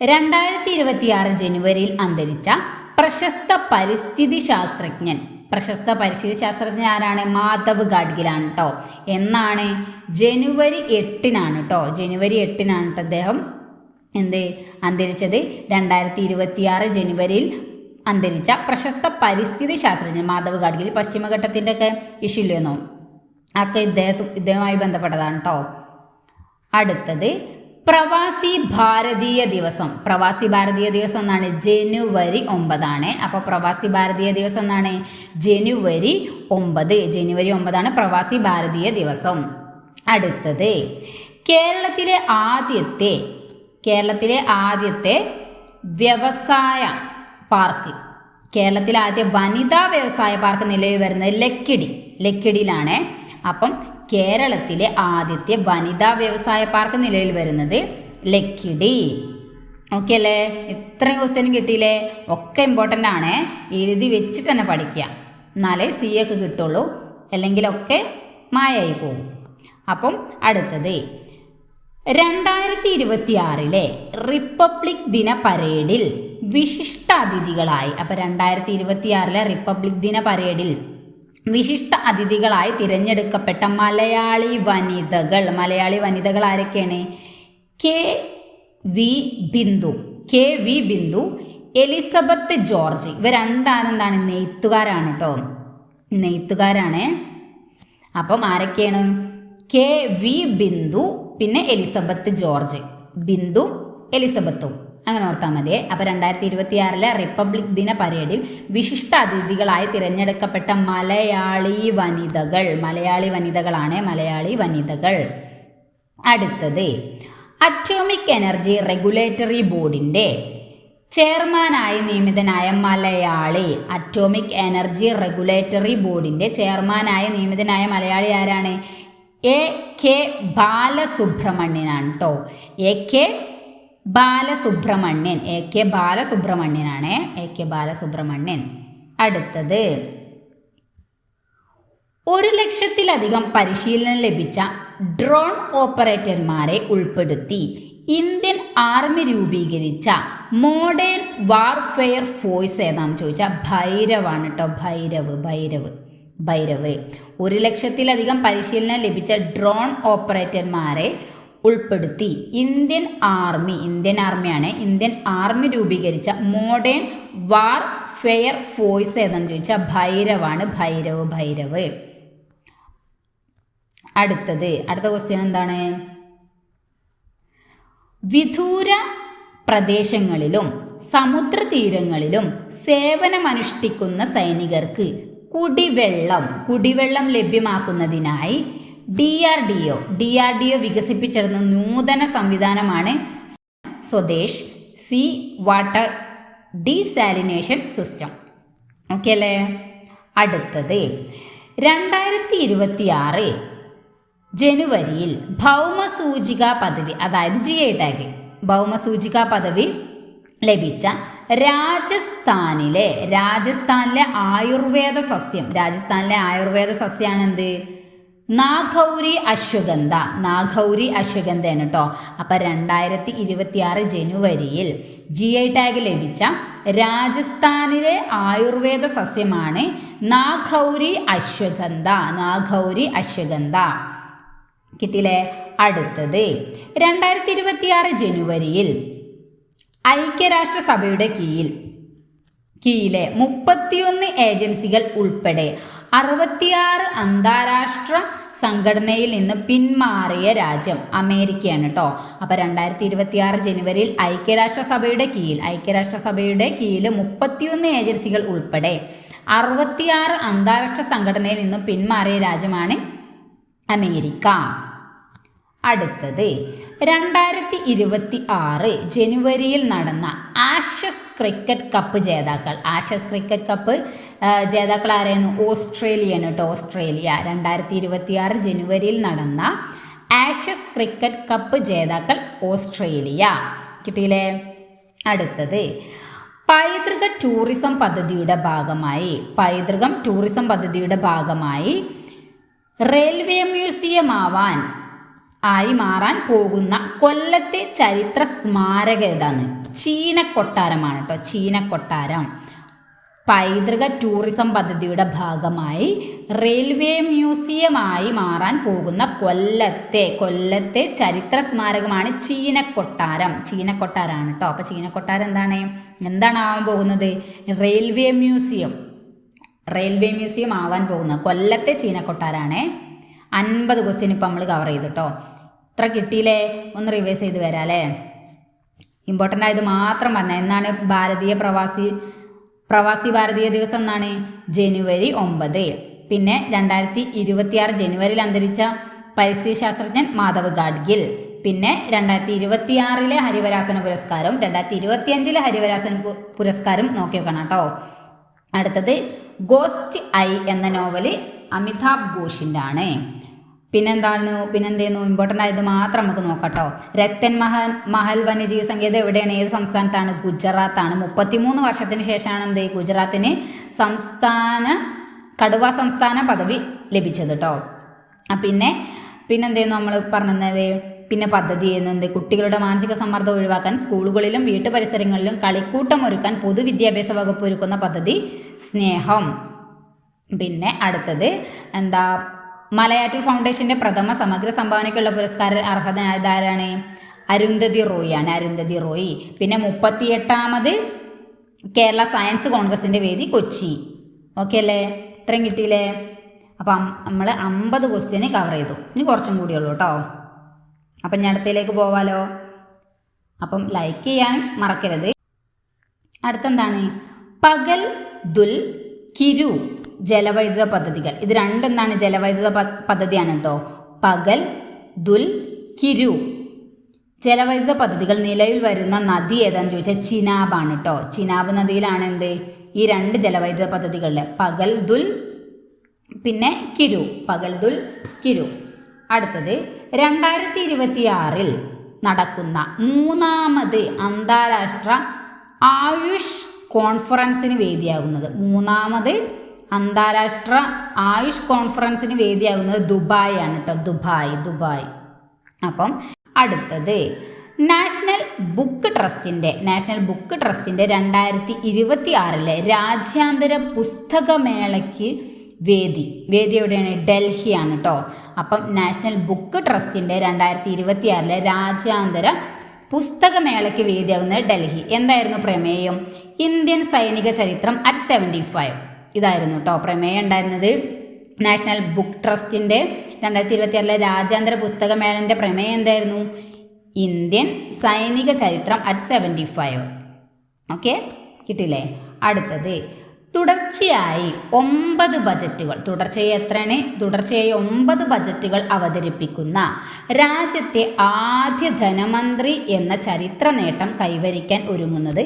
S1: 2026 ജനുവരിയിൽ അന്തരിച്ച പ്രശസ്ത പരിസ്ഥിതി ശാസ്ത്രജ്ഞൻ. പ്രശസ്ത പരിസ്ഥിതി ശാസ്ത്രജ്ഞൻ ആരാണ്? മാധവ് ഗാഡ്ഗിലാണ് കേട്ടോ. എന്നാണ്? ജനുവരി 8 കേട്ടോ. ജനുവരി 8 അദ്ദേഹം അന്തരിച്ചത്. 2026 ജനുവരിയിൽ അന്തരിച്ച പ്രശസ്ത പരിസ്ഥിതി ശാസ്ത്രജ്ഞൻ മാധവ് ഗാഡ്ഗിൽ. പശ്ചിമഘട്ടത്തിൻ്റെ ഒക്കെ ഇഷ്യൂ ഇല്ലെന്നോ ഒക്കെ ഇദ്ദേഹവുമായി ബന്ധപ്പെട്ടതാണ് കേട്ടോ. അടുത്തത് പ്രവാസി ഭാരതീയ ദിവസം. പ്രവാസി ഭാരതീയ ദിവസം എന്നാണ്? ജനുവരി 9. അപ്പോൾ പ്രവാസി ഭാരതീയ ദിവസം എന്നാണ്? ജനുവരി 9. ജനുവരി 9 പ്രവാസി ഭാരതീയ ദിവസം. അടുത്തത് കേരളത്തിലെ ആദ്യത്തെ വ്യവസായ പാർക്ക്. കേരളത്തിലെ ആദ്യ വനിതാ വ്യവസായ പാർക്ക് നിലവിൽ വരുന്നത് ലക്കിടിയിലാണ്. അപ്പം കേരളത്തിലെ ആദ്യത്തെ വനിതാ വ്യവസായ പാർക്ക് നിലവിൽ വരുന്നത് ലക്കിടി. ഓക്കെ അല്ലേ? ഇത്രയും ക്വസ്റ്റ്യൻ കിട്ടിയില്ലേ? ഒക്കെ ഇമ്പോർട്ടൻ്റ് ആണ്. എഴുതി വെച്ചിട്ട് തന്നെ പഠിക്കുക, എന്നാലേ സി ഒക്കെ കിട്ടുള്ളൂ. അല്ലെങ്കിലൊക്കെ മായായി പോകും. അപ്പം അടുത്തത് 2026 റിപ്പബ്ലിക് ദിന പരേഡിൽ വിശിഷ്ട അതിഥികളായി. അപ്പം 2026 റിപ്പബ്ലിക് ദിന പരേഡിൽ വിശിഷ്ട അതിഥികളായി തിരഞ്ഞെടുക്കപ്പെട്ട മലയാളി വനിതകൾ ആരൊക്കെയാണ്? K V Bindu, Elizabeth George. ഇവ രണ്ടാണെന്താണ്? നെയ്ത്തുകാരാണ് കേട്ടോ. നെയ്ത്തുകാരാണ്. അപ്പം ആരൊക്കെയാണ്? കെ വി ബിന്ദു, പിന്നെ എലിസബത്ത് ജോർജ്. ബിന്ദു എലിസബത്തും അങ്ങനെ ഓർത്താൽ മതി. അപ്പോൾ 2026 റിപ്പബ്ലിക് ദിന പരേഡിൽ വിശിഷ്ട അതിഥികളായി തിരഞ്ഞെടുക്കപ്പെട്ട മലയാളി വനിതകൾ. അടുത്തത് അറ്റോമിക് എനർജി റെഗുലേറ്ററി ബോർഡിൻ്റെ ചെയർമാനായി നിയമിതനായ മലയാളി. അറ്റോമിക് എനർജി റെഗുലേറ്ററി ബോർഡിൻ്റെ ചെയർമാനായി നിയമിതനായ മലയാളി ആരാണ്? എ കെ ബാലസുബ്രഹ്മണ്യനാണ് കേട്ടോ. A K Balasubramanian. അടുത്തത് 1,00,000-ലധികം പരിശീലനം ലഭിച്ച ഡ്രോൺ ഓപ്പറേറ്റർമാരെ ഉൾപ്പെടുത്തി ഇന്ത്യൻ ആർമി രൂപീകരിച്ച മോഡേൺ വാർഫെയർ ഫോഴ്സ് ഏതാണെന്ന് ചോദിച്ചാൽ ഭൈരവാണ് കേട്ടോ. ഭൈരവ്. 1,00,000-ലധികം പരിശീലനം ലഭിച്ച ഡ്രോൺ ഓപ്പറേറ്റർമാരെ ഉൾപ്പെടുത്തി ഇന്ത്യൻ ആർമി രൂപീകരിച്ച മോഡേൺ വാർഫെയർ ഫോഴ്സ് ഏതാണെന്ന് ചോദിച്ചാൽ ഭൈരവാണ്. ഭൈരവ്. അടുത്ത ക്വസ്റ്റ്യൻ എന്താണ്? വിദൂര പ്രദേശങ്ങളിലും സമുദ്രതീരങ്ങളിലും സേവനമനുഷ്ഠിക്കുന്ന സൈനികർക്ക് കുടിവെള്ളം ലഭ്യമാക്കുന്നതിനായി DRDO വികസിപ്പിച്ചെടുത്ത നൂതന സംവിധാനമാണ് Swadesh sea water desalination system. Okay അല്ലേ? അടുത്തത് 2026 ജനുവരിയിൽ ഭൗമസൂചിക പദവി, അതായത് GI ടാഗ് ഭൗമസൂചിക പദവി ലഭിച്ച രാജസ്ഥാനിലെ ആയുർവേദ സസ്യമാണ് എന്ത്? നാഗൗരി അശ്വഗന്ധയാണ് കേട്ടോ. അപ്പം 2026 ജനുവരിയിൽ GI ടാഗ് ലഭിച്ച രാജസ്ഥാനിലെ ആയുർവേദ സസ്യമാണ് നാഗൗരി അശ്വഗന്ധ. കിട്ടിയില്ലേ? അടുത്തത് 2026 ജനുവരിയിൽ ഐക്യരാഷ്ട്രസഭയുടെ കീഴിലെ 31 ഏജൻസികൾ ഉൾപ്പെടെ 66 അന്താരാഷ്ട്ര സംഘടനയിൽ നിന്ന് പിന്മാറിയ രാജ്യം അമേരിക്കയാണ് കേട്ടോ. അപ്പോൾ 2026 ജനുവരിയിൽ ഐക്യരാഷ്ട്രസഭയുടെ കീഴിൽ 31 ഏജൻസികൾ ഉൾപ്പെടെ 66 അന്താരാഷ്ട്ര സംഘടനയിൽ നിന്നും പിന്മാറിയ രാജ്യമാണ് അമേരിക്ക. അടുത്തത് 2026 ജനുവരിയിൽ നടന്ന ആഷസ് ക്രിക്കറ്റ് കപ്പ് ജേതാക്കൾ. ആഷസ് ക്രിക്കറ്റ് കപ്പ് ജേതാക്കൾ ആരായിരുന്നു? ഓസ്ട്രേലിയയാണ് കേട്ടോ. ഓസ്ട്രേലിയ. 2026 ജനുവരിയിൽ നടന്ന ആഷസ് ക്രിക്കറ്റ് കപ്പ് ജേതാക്കൾ ഓസ്ട്രേലിയ. കിട്ടിയില്ലേ? അടുത്തത് പൈതൃക ടൂറിസം പദ്ധതിയുടെ ഭാഗമായി റെയിൽവേ മ്യൂസിയം മാറാൻ പോകുന്ന കൊല്ലത്തെ ചരിത്ര സ്മാരകം ഏതാണ്? ചീനക്കൊട്ടാരമാണ് കേട്ടോ. ചീനക്കൊട്ടാരം. പൈതൃക ടൂറിസം പദ്ധതിയുടെ ഭാഗമായി റെയിൽവേ മ്യൂസിയമായി മാറാൻ പോകുന്ന കൊല്ലത്തെ ചരിത്ര സ്മാരകമാണ് ചീനക്കൊട്ടാരമാണ് കേട്ടോ. അപ്പോൾ ചീനക്കൊട്ടാരം എന്താണ് ആവാൻ പോകുന്നത്? റെയിൽവേ മ്യൂസിയം ആകാൻ പോകുന്ന കൊല്ലത്തെ ചീനക്കൊട്ടാരാണ്. 50 ക്വസ്റ്റ്യൻ ഇപ്പം നമ്മൾ കവർ ചെയ്തു കേട്ടോ. ഇത്ര കിട്ടിയില്ലേ? ഒന്ന് റിവൈസ് ചെയ്ത് വരാം അല്ലേ? ഇമ്പോർട്ടൻ്റ് ആയത് മാത്രം പറഞ്ഞാൽ. എന്നാണ് പ്രവാസി ഭാരതീയ ദിവസം? എന്നാണ്? ജനുവരി 9. പിന്നെ 2026 ജനുവരിയിൽ അന്തരിച്ച പരിസ്ഥിതി ശാസ്ത്രജ്ഞൻ മാധവ് ഗാഡ്ഗിൽ. പിന്നെ 2026 ഹരിവരാസന പുരസ്കാരവും 2025 ഹരിവരാസന പുരസ്കാരം നോക്കി വെക്കണം കേട്ടോ. അടുത്തത് ഗോസ്റ്റ് ഐ എന്ന നോവല് അമിതാഭ് ഘോഷിൻ്റെ ആണ്. പിന്നെന്തേന്നു? ഇമ്പോർട്ടൻ്റ് ആയത് മാത്രം നമുക്ക് നോക്കട്ടോ. രത്തൻ മഹൽ വന്യജീവി സങ്കേതം എവിടെയാണ്? ഏത് സംസ്ഥാനത്താണ്? ഗുജറാത്താണ്. 33 വർഷത്തിന് ശേഷമാണ് ഗുജറാത്തിന് കടുവ സംസ്ഥാന പദവി ലഭിച്ചത് കേട്ടോ. പിന്നെന്തേന്നു നമ്മൾ പറഞ്ഞത്? പിന്നെ പദ്ധതി ചെയ്യുന്നത് കുട്ടികളുടെ മാനസിക സമ്മർദ്ദം ഒഴിവാക്കാൻ സ്കൂളുകളിലും വീട്ടുപരിസരങ്ങളിലും കളിക്കൂട്ടം ഒരുക്കാൻ പൊതുവിദ്യാഭ്യാസ വകുപ്പ് ഒരുക്കുന്ന പദ്ധതി സ്നേഹം. പിന്നെ അടുത്തത് മലയാറ്റൂർ ഫൗണ്ടേഷൻ്റെ പ്രഥമ സമഗ്ര സംഭാവനയ്ക്കുള്ള പുരസ്കാര അർഹതയായതാരാണ്? അരുന്ധതി റോയ്. പിന്നെ 38ാമത് കേരള സയൻസ് കോൺഗ്രസിൻ്റെ വേദി കൊച്ചി. ഓക്കെ അല്ലേ? ഇത്രയും കിട്ടിയില്ലേ? അപ്പം നമ്മൾ 50 ക്വസ്റ്റ്യന് കവർ ചെയ്തു. ഇനി കുറച്ചും കൂടിയുള്ളൂ കേട്ടോ. അപ്പം ഞാൻ അടുത്തയിലേക്ക് പോവാലോ. അപ്പം ലൈക്ക് ചെയ്യാൻ മറക്കരുത്. അടുത്തെന്താണ്? പകൽ ദുൽ കിരു ജലവൈദ്യുത പദ്ധതികൾ. ഇത് രണ്ടെന്താണ്? ജലവൈദ്യുത പദ്ധതിയാണ് കേട്ടോ. പകൽ ദുൽ കിരു ജലവൈദ്യുത പദ്ധതികൾ നിലവിൽ വരുന്ന നദി ഏതാണെന്ന് ചോദിച്ചാൽ ചിനാബാണ് കേട്ടോ. ചിനാബ് നദിയിലാണ് ഈ 2 ജലവൈദ്യുത പദ്ധതികളിൽ പകൽ ദുൽ പിന്നെ കിരു. അടുത്തത് 2026 നടക്കുന്ന 3ാമത് അന്താരാഷ്ട്ര ആയുഷ് കോൺഫറൻസിന് വേദിയാകുന്നത്. 3ാമത് അന്താരാഷ്ട്ര ആയുഷ് കോൺഫറൻസിന് വേദിയാകുന്നത് ദുബായ് ആണ് കേട്ടോ. ദുബായ്. അപ്പം അടുത്തത് നാഷണൽ ബുക്ക് ട്രസ്റ്റിൻ്റെ 2026 രാജ്യാന്തര പുസ്തകമേളയ്ക്ക് വേദി എവിടെയാണ്? ഡൽഹിയാണ് കേട്ടോ. അപ്പം നാഷണൽ ബുക്ക് ട്രസ്റ്റിൻ്റെ 2026 രാജ്യാന്തര പുസ്തകമേളയ്ക്ക് വേദിയാകുന്നത് ഡൽഹി. എന്തായിരുന്നു പ്രമേയം? ഇന്ത്യൻ സൈനിക ചരിത്രം at 75. ഇതായിരുന്നു കേട്ടോ പ്രമേയം ഉണ്ടായിരുന്നത്. നാഷണൽ ബുക്ക് ട്രസ്റ്റിൻ്റെ 2026 രാജ്യാന്തര പുസ്തകമേളൻ്റെ പ്രമേയം എന്തായിരുന്നു? ഇന്ത്യൻ സൈനിക ചരിത്രം at 75. ഓക്കെ, കിട്ടില്ലേ? അടുത്തത് തുടർച്ചയായി 9 ബജറ്റുകൾ തുടർച്ചയായി 9 ബജറ്റുകൾ അവതരിപ്പിക്കുന്ന രാജ്യത്തെ ആദ്യ ധനമന്ത്രി എന്ന ചരിത്ര നേട്ടം കൈവരിക്കാൻ ഒരുങ്ങുന്നത്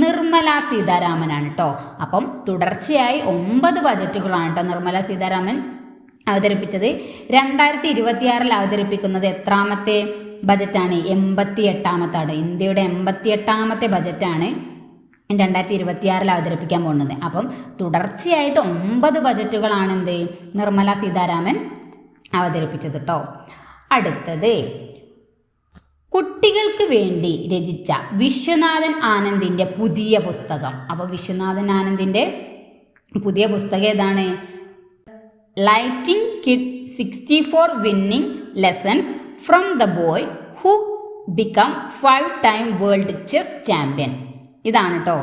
S1: നിർമ്മല സീതാരാമനാണ് കേട്ടോ. അപ്പം തുടർച്ചയായി 9 ബജറ്റുകളാണ് കേട്ടോ നിർമ്മല സീതാരാമൻ അവതരിപ്പിച്ചത്. 2026 അവതരിപ്പിക്കുന്നത് എത്രാമത്തെ ബജറ്റാണ്? 88ാമത്താണ്. ഇന്ത്യയുടെ 88ാമത്തെ ബജറ്റാണ് 2026 അവതരിപ്പിക്കാൻ പോകുന്നത്. അപ്പം തുടർച്ചയായിട്ട് 9 ബജറ്റുകളാണ് നിർമ്മല സീതാരാമൻ അവതരിപ്പിച്ചത് കേട്ടോ. അടുത്തത് കുട്ടികൾക്ക് വേണ്ടി രചിച്ച വിശ്വനാഥൻ ആനന്ദിൻ്റെ പുതിയ പുസ്തകം. അപ്പോൾ വിശ്വനാഥൻ ആനന്ദിൻ്റെ പുതിയ പുസ്തകം ഏതാണ്? Lighting kid 64 winning lessons from the boy who become 5-time world chess champion. ഇതാണ് കേട്ടോ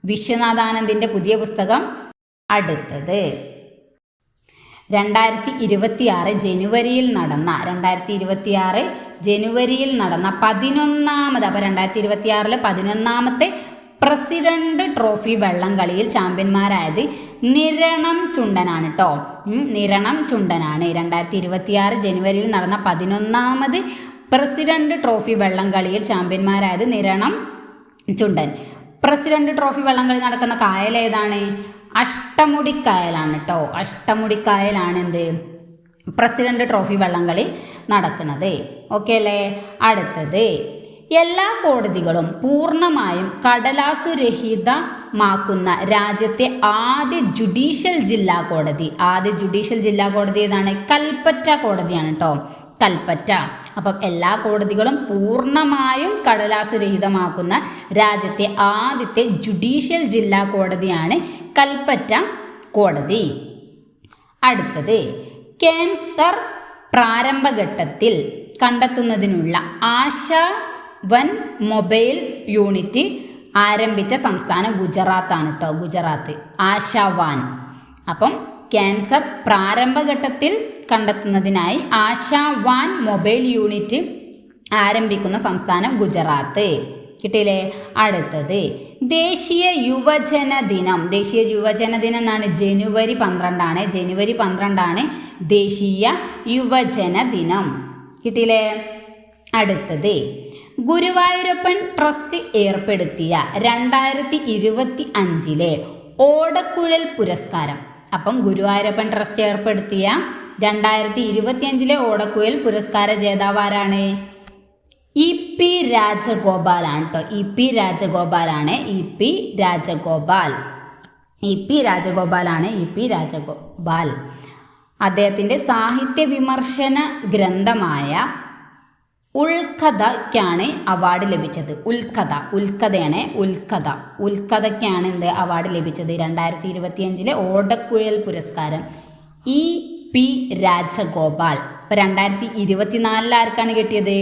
S1: വിശ്വനാഥാനന്ദിൻ്റെ പുതിയ പുസ്തകം. അടുത്തത് 2026 ജനുവരിയിൽ നടന്ന 11ാമത് അപ്പോൾ 2026 11ാമത്തെ പ്രസിഡന്റ് ട്രോഫി വള്ളംകളിയിൽ ചാമ്പ്യന്മാരായത് നിരണം ചുണ്ടനാണ് കേട്ടോ. നിരണം ചുണ്ടനാണ്. 2026 ജനുവരിയിൽ നടന്ന 11ാമത് പ്രസിഡന്റ് ട്രോഫി വള്ളംകളിയിൽ ചാമ്പ്യന്മാരായത് നിരണം ചുണ്ടൻ. പ്രസിഡന്റ് ട്രോഫി വള്ളംകളി നടക്കുന്ന കായൽ ഏതാണ്? അഷ്ടമുടിക്കായലാണ് കേട്ടോ. അഷ്ടമുടിക്കായലാണ് എന്ത് പ്രസിഡന്റ് ട്രോഫി വള്ളംകളി നടക്കുന്നത്. ഓക്കെ അല്ലേ? അടുത്തത്, എല്ലാ കോടതികളും പൂർണ്ണമായും കടലാസുരഹിതമാക്കുന്ന രാജ്യത്തെ ആദ്യ ജുഡീഷ്യൽ ജില്ലാ കോടതി. ആദ്യ ജുഡീഷ്യൽ ജില്ലാ കോടതി ഏതാണ്? കൽപ്പറ്റ കോടതിയാണ് കേട്ടോ. കൽപ്പറ്റ. അപ്പം എല്ലാ കോടതികളും പൂർണ്ണമായും കടലാസുരഹിതമാക്കുന്ന രാജ്യത്തെ ആദ്യത്തെ ജുഡീഷ്യൽ ജില്ലാ കോടതിയാണ് കൽപ്പറ്റ കോടതി. അടുത്തത്, ക്യാൻസർ പ്രാരംഭഘട്ടത്തിൽ കണ്ടെത്തുന്നതിനുള്ള ആശാവൻ മൊബൈൽ യൂണിറ്റ് ആരംഭിച്ച സംസ്ഥാനം ഗുജറാത്താണ് കേട്ടോ. ഗുജറാത്ത്. ആശാവാൻ. അപ്പം ക്യാൻസർ പ്രാരംഭഘട്ടത്തിൽ കണ്ടെത്തുന്നതിനായി ആശാവാൻ മൊബൈൽ യൂണിറ്റ് ആരംഭിക്കുന്ന സംസ്ഥാനം ഗുജറാത്ത്. കിട്ടിയില്ലേ? അടുത്തത്, ദേശീയ യുവജന ദിനം. ദേശീയ യുവജന ദിനം എന്നാണ് ജനുവരി 12. ജനുവരി 12 ദേശീയ യുവജന ദിനം. കിട്ടിയില്ലേ? അടുത്തത്, ഗുരുവായൂരപ്പൻ ട്രസ്റ്റ് ഏർപ്പെടുത്തിയ 2025 ഓടക്കുഴൽ പുരസ്കാരം. അപ്പം ഗുരുവായൂരപ്പൻ ട്രസ്റ്റ് ഏർപ്പെടുത്തിയ 2025 ഓടക്കുഴൽ പുരസ്കാര ജേതാവാരാണ്? EP രാജഗോപാലാണ് കേട്ടോ. EP രാജഗോപാലാണ്. EP Rajagopal. EP രാജഗോപാലാണ്. EP Rajagopal. അദ്ദേഹത്തിൻ്റെ സാഹിത്യ വിമർശന ഗ്രന്ഥമായ ഉൾക്കഥയ്ക്കാണ് അവാർഡ് ലഭിച്ചത്. ഉൾക്കഥയ്ക്കാണ് എന്ത് അവാർഡ് ലഭിച്ചത്? 2025 ഓടക്കുഴൽ പുരസ്കാരം. EP രാജഗോപാൽ. ഇപ്പോൾ 2024 ആർക്കാണ് കിട്ടിയത്?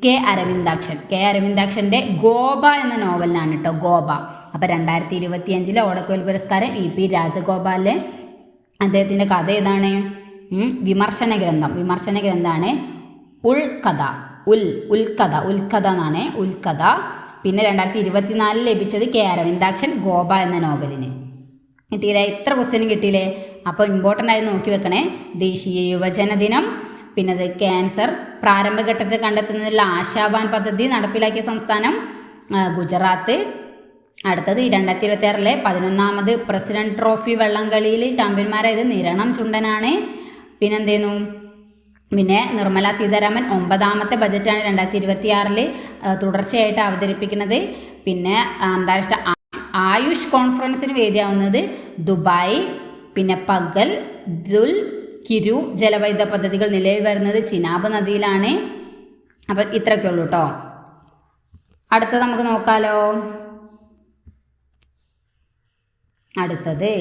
S1: കെ അരവിന്ദാക്ഷൻ്റെ ഗോപ എന്ന നോവലിനാണ് കേട്ടോ. ഗോപ. അപ്പോൾ 2025 ഓടക്കുഴൽ പുരസ്കാരം EP രാജഗോപാലിന്. അദ്ദേഹത്തിൻ്റെ കഥ ഏതാണ്? വിമർശന ഗ്രന്ഥമാണ് ഉൾക്കഥ. ഉൾക്കഥ എന്നാണ്. ഉൾക്കഥ. പിന്നെ 2024 ലഭിച്ചത് കെ അരവിന്ദാക്ഷൻ ഗോപ എന്ന നോവലിന്. കിട്ടിയില്ലേ? ഇത്ര ക്വസ്റ്റ്യനും കിട്ടിയില്ലേ? അപ്പോൾ ഇമ്പോർട്ടൻ്റ് ആയി നോക്കി വെക്കണേ. ദേശീയ യുവജന ദിനം, പിന്നെ അത് ക്യാൻസർ പ്രാരംഭഘട്ടത്തിൽ കണ്ടെത്തുന്നതിനുള്ള ആശാവാൻ പദ്ധതി നടപ്പിലാക്കിയ സംസ്ഥാനം ഗുജറാത്ത്. അടുത്തത് 2026 11ാമത് പ്രസിഡന്റ് ട്രോഫി വള്ളംകളിയിൽ ചാമ്പ്യന്മാരായത് നിരണം ചുണ്ടനാണ്. പിന്നെ നിർമ്മല സീതാരാമൻ 9ാമത്തെ ബജറ്റാണ് 2026 തുടർച്ചയായിട്ട് അവതരിപ്പിക്കുന്നത്. പിന്നെ അന്താരാഷ്ട്ര ആയുഷ് കോൺഫറൻസിന് വേദിയാവുന്നത് ദുബായ്. പിന്നെ പഗൽ, ദുൽ, കിരു ജലവൈദ്യുത പദ്ധതികൾ നിലവിൽ വരുന്നത് ചിനാബ് നദിയിലാണ്. അപ്പം ഇത്രയൊക്കെ ഉള്ളൂ കേട്ടോ. അടുത്തത് നമുക്ക് നോക്കാലോ. അടുത്തത്,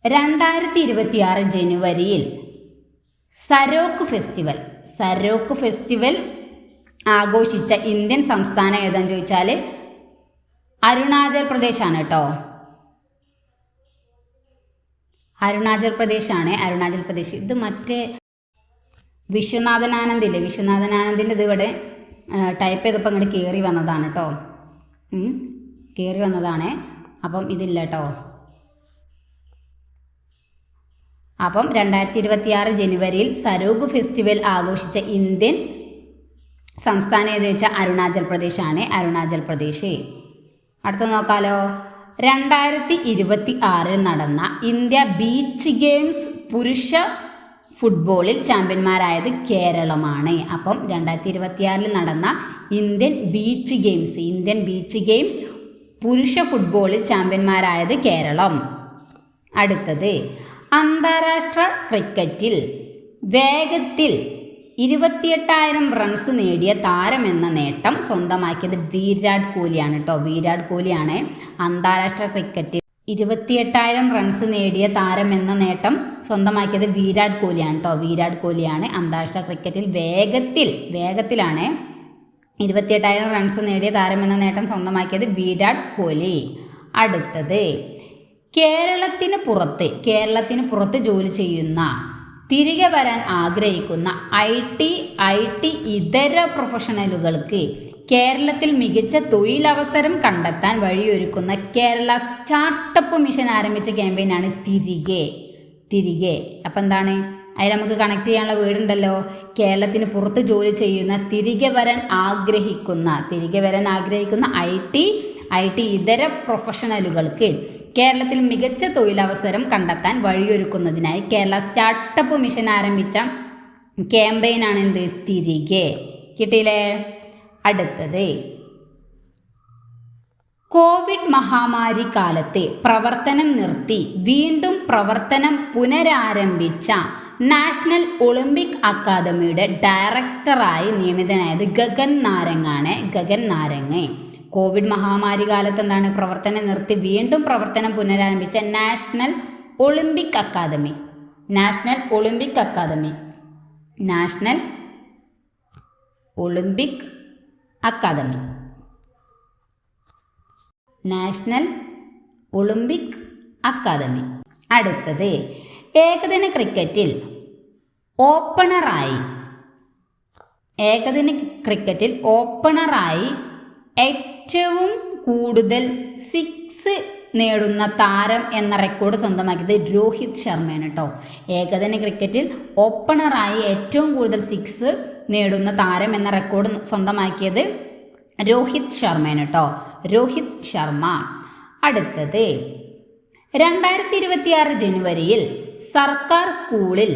S1: 2026 ജനുവരിയിൽ സരോക്ക് ഫെസ്റ്റിവൽ ആഘോഷിച്ച ഇന്ത്യൻ സംസ്ഥാനം ഏതാണെന്ന് ചോദിച്ചാൽ അരുണാചൽ പ്രദേശാണ് കേട്ടോ. അരുണാചൽ പ്രദേശ്. ഇത് മറ്റേ വിശ്വനാഥനാനന്ദിൻ്റെ ഇത് ഇവിടെ ടൈപ്പ് ചെയ്തപ്പോൾ ഇങ്ങോട്ട് കയറി വന്നതാണ് കേട്ടോ. അപ്പം ഇതില്ല കേട്ടോ. അപ്പം 2026 ജനുവരിയിൽ സരോഗ് ഫെസ്റ്റിവൽ ആഘോഷിച്ച ഇന്ത്യൻ സംസ്ഥാനം ഏത് വെച്ചാൽ അരുണാചൽ പ്രദേശ്. അടുത്ത നോക്കാലോ. 2026 നടന്ന ഇന്ത്യ ബീച്ച് ഗെയിംസ് പുരുഷ ഫുട്ബോളിൽ ചാമ്പ്യന്മാരായത് കേരളമാണ്. അപ്പം 2026 നടന്ന ഇന്ത്യൻ ബീച്ച് ഗെയിംസ് പുരുഷ ഫുട്ബോളിൽ ചാമ്പ്യന്മാരായത് കേരളം. അടുത്തത്, അന്താരാഷ്ട്ര ക്രിക്കറ്റിൽ വേഗത്തിൽ 28,000 റൺസ് നേടിയ താരമെന്ന നേട്ടം സ്വന്തമാക്കിയത് വിരാട് കോഹ്ലിയാണ് കേട്ടോ. അന്താരാഷ്ട്ര ക്രിക്കറ്റിൽ 28,000 റൺസ് നേടിയ താരമെന്ന നേട്ടം സ്വന്തമാക്കിയത് വിരാട് കോഹ്ലിയാണ്. അന്താരാഷ്ട്ര ക്രിക്കറ്റിൽ വേഗത്തിലാണ് 28,000 റൺസ് നേടിയ താരമെന്ന നേട്ടം സ്വന്തമാക്കിയത് വിരാട് കോഹ്ലി. അടുത്തത്, കേരളത്തിന് പുറത്ത് ജോലി ചെയ്യുന്ന തിരികെ വരാൻ ആഗ്രഹിക്കുന്ന ഐ ടി ഇതര പ്രൊഫഷണലുകൾക്ക് കേരളത്തിൽ മികച്ച തൊഴിലവസരം കണ്ടെത്താൻ വഴിയൊരുക്കുന്ന കേരള സ്റ്റാർട്ടപ്പ് മിഷൻ ആരംഭിച്ച ക്യാമ്പയിനാണ് തിരികെ. അപ്പം എന്താണ് അതിൽ നമുക്ക് കണക്ട് ചെയ്യാനുള്ള വേർഡുണ്ടല്ലോ. കേരളത്തിന് പുറത്ത് ജോലി ചെയ്യുന്ന തിരികെ വരാൻ ആഗ്രഹിക്കുന്ന ഐ ടി ഇതര പ്രൊഫഷണലുകൾക്ക് കേരളത്തിൽ മികച്ച തൊഴിലവസരം കണ്ടെത്താൻ വഴിയൊരുക്കുന്നതിനായി കേരള സ്റ്റാർട്ടപ്പ് മിഷൻ ആരംഭിച്ച ക്യാമ്പയിനാണ് എന്ത്? തിരികെ. കിട്ടിയില്ലേ? അടുത്തത്, കോവിഡ് മഹാമാരി കാലത്ത് പ്രവർത്തനം നിർത്തി വീണ്ടും പ്രവർത്തനം പുനരാരംഭിച്ച നാഷണൽ ഒളിമ്പിക് അക്കാദമിയുടെ ഡയറക്ടറായി നിയമിതനായത് ഗഗൻ നാരങ്. കോവിഡ് മഹാമാരി കാലത്ത് എന്താണ് പ്രവർത്തനം നിർത്തി വീണ്ടും പ്രവർത്തനം പുനരാരംഭിച്ച നാഷണൽ ഒളിമ്പിക് അക്കാദമി അടുത്തത്, ഏകദിന ക്രിക്കറ്റിൽ ഓപ്പണറായി ഏറ്റവും കൂടുതൽ 6 നേടുന്ന താരം എന്ന റെക്കോർഡ് സ്വന്തമാക്കിയത് രോഹിത് ശർമ്മയാണ് കേട്ടോ. ഏകദിന ക്രിക്കറ്റിൽ ഓപ്പണറായി ഏറ്റവും കൂടുതൽ 6 നേടുന്ന താരം എന്ന റെക്കോർഡ് സ്വന്തമാക്കിയത് രോഹിത് ശർമ്മയാണ് കേട്ടോ. അടുത്തത്, 2026 ജനുവരിയിൽ സർക്കാർ സ്കൂളിൽ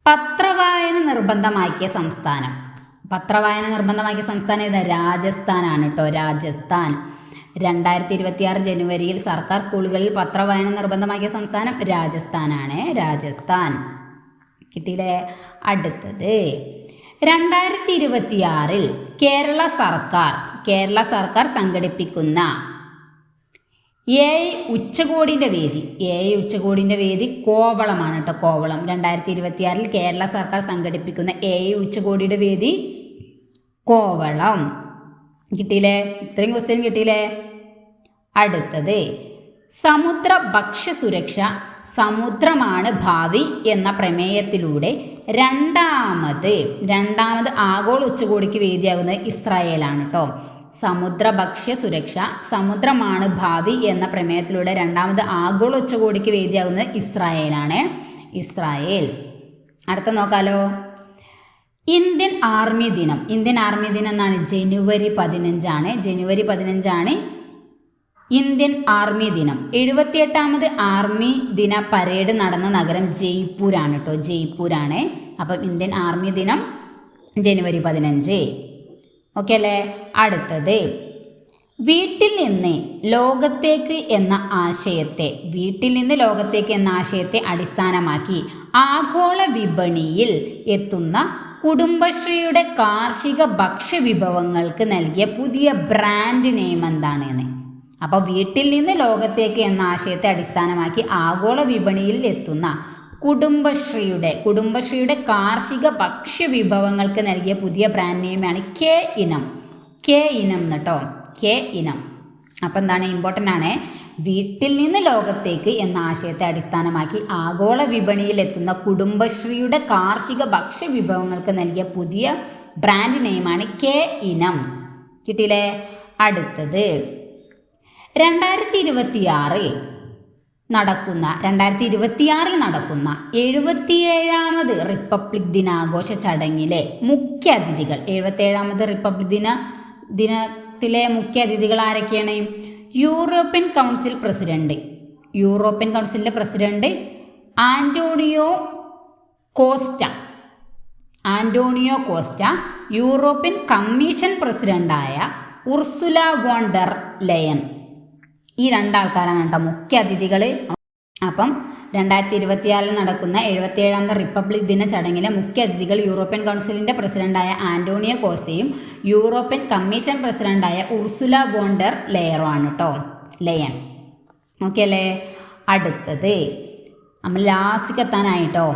S1: പത്രവായന നിർബന്ധമാക്കിയ സംസ്ഥാനം ഏതാ? രാജസ്ഥാനാണ് കേട്ടോ. 2026 ജനുവരിയിൽ സർക്കാർ സ്കൂളുകളിൽ പത്രവായന നിർബന്ധമാക്കിയ സംസ്ഥാനം രാജസ്ഥാൻ. കിട്ടിയില്ലേ? അടുത്തത്, 2026 കേരള സർക്കാർ സംഘടിപ്പിക്കുന്ന ഉച്ചകോടിൻ്റെ വേദി കോവളമാണ് കേട്ടോ. കോവളം. 2026 കേരള സർക്കാർ സംഘടിപ്പിക്കുന്ന ഉച്ചകോടിയുടെ വേദി കോവളം. കിട്ടിയില്ലേ? ഇത്രയും ക്വസ്റ്റ്യൻ കിട്ടിയില്ലേ? അടുത്തത്, സമുദ്ര ഭക്ഷ്യസുരക്ഷ സമുദ്രമാണ് ഭാവി എന്ന പ്രമേയത്തിലൂടെ രണ്ടാമത് ആഗോള ഉച്ചകോടിക്ക് വേദിയാകുന്നത് ഇസ്രായേലാണ് കേട്ടോ. സമുദ്ര ഭക്ഷ്യസുരക്ഷ സമുദ്രമാണ് ഭാവി എന്ന പ്രമേയത്തിലൂടെ രണ്ടാമത് ആഗോള ഉച്ചകോടിക്ക് വേദിയാകുന്നത് ഇസ്രായേൽ. അടുത്ത നോക്കാലോ. ഇന്ത്യൻ ആർമി ദിനം എന്നാണ് ജനുവരി 15 ഇന്ത്യൻ ആർമി ദിനം. 78ാമത് ആർമി ദിന പരേഡ് നടന്ന നഗരം ജയ്പൂരാണ് കേട്ടോ. അപ്പം ഇന്ത്യൻ ആർമി ദിനം ജനുവരി 15. ഓക്കെ അല്ലേ? അടുത്തത്, വീട്ടിൽ നിന്ന് ലോകത്തേക്ക് എന്ന ആശയത്തെ അടിസ്ഥാനമാക്കി ആഗോള വിപണിയിൽ എത്തുന്ന കുടുംബശ്രീയുടെ കാർഷിക ഭക്ഷ്യവിഭവങ്ങൾക്ക് നൽകിയ പുതിയ ബ്രാൻഡ് നെയിം എന്താണെന്ന്. അപ്പോൾ വീട്ടിൽ നിന്ന് ലോകത്തേക്ക് എന്ന ആശയത്തെ അടിസ്ഥാനമാക്കി ആഗോള വിപണിയിൽ എത്തുന്ന കുടുംബശ്രീയുടെ കാർഷിക ഭക്ഷ്യവിഭവങ്ങൾക്ക് നൽകിയ പുതിയ ബ്രാൻഡ് നെയിമാണ് കെ ഇനം കേട്ടോ. അപ്പം എന്താണ്? ഇമ്പോർട്ടൻ്റ് ആണ്. വീട്ടിൽ നിന്ന് ലോകത്തേക്ക് എന്ന ആശയത്തെ അടിസ്ഥാനമാക്കി ആഗോള വിപണിയിൽ എത്തുന്ന കുടുംബശ്രീയുടെ കാർഷിക ഭക്ഷ്യവിഭവങ്ങൾക്ക് നൽകിയ പുതിയ ബ്രാൻഡ് നെയിമാണ് കെ ഇനം. കിട്ടിയില്ലേ? അടുത്തത്, 2026 നടക്കുന്ന 77ാമത് റിപ്പബ്ലിക് ദിനാഘോഷ ചടങ്ങിലെ മുഖ്യ അതിഥികൾ 77ാമത് റിപ്പബ്ലിക് ദിനത്തിലെ മുഖ്യ അതിഥികൾ ആരൊക്കെയാണ്? യൂറോപ്യൻ കൗൺസിലിൻ്റെ president Antonio Costa, European commission പ്രസിഡന്റായ ഉർസുല വോൺ ഡെർ ലെയൻ. ഈ രണ്ടാൾക്കാരാണ് കേട്ടോ മുഖ്യ അതിഥികൾ. അപ്പം 2026 നടക്കുന്ന 77ാമത് റിപ്പബ്ലിക് ദിന ചടങ്ങിലെ മുഖ്യ അതിഥികൾ യൂറോപ്യൻ കൗൺസിലിൻ്റെ പ്രസിഡന്റായ ആന്റോണിയോ കോസ്റ്റയും യൂറോപ്യൻ കമ്മീഷൻ പ്രസിഡന്റായ Ursula von der Leyen. Okay അല്ലേ? അടുത്തത്, നമ്മൾ ലാസ്റ്റിക്ക് എത്താനായിട്ടോ.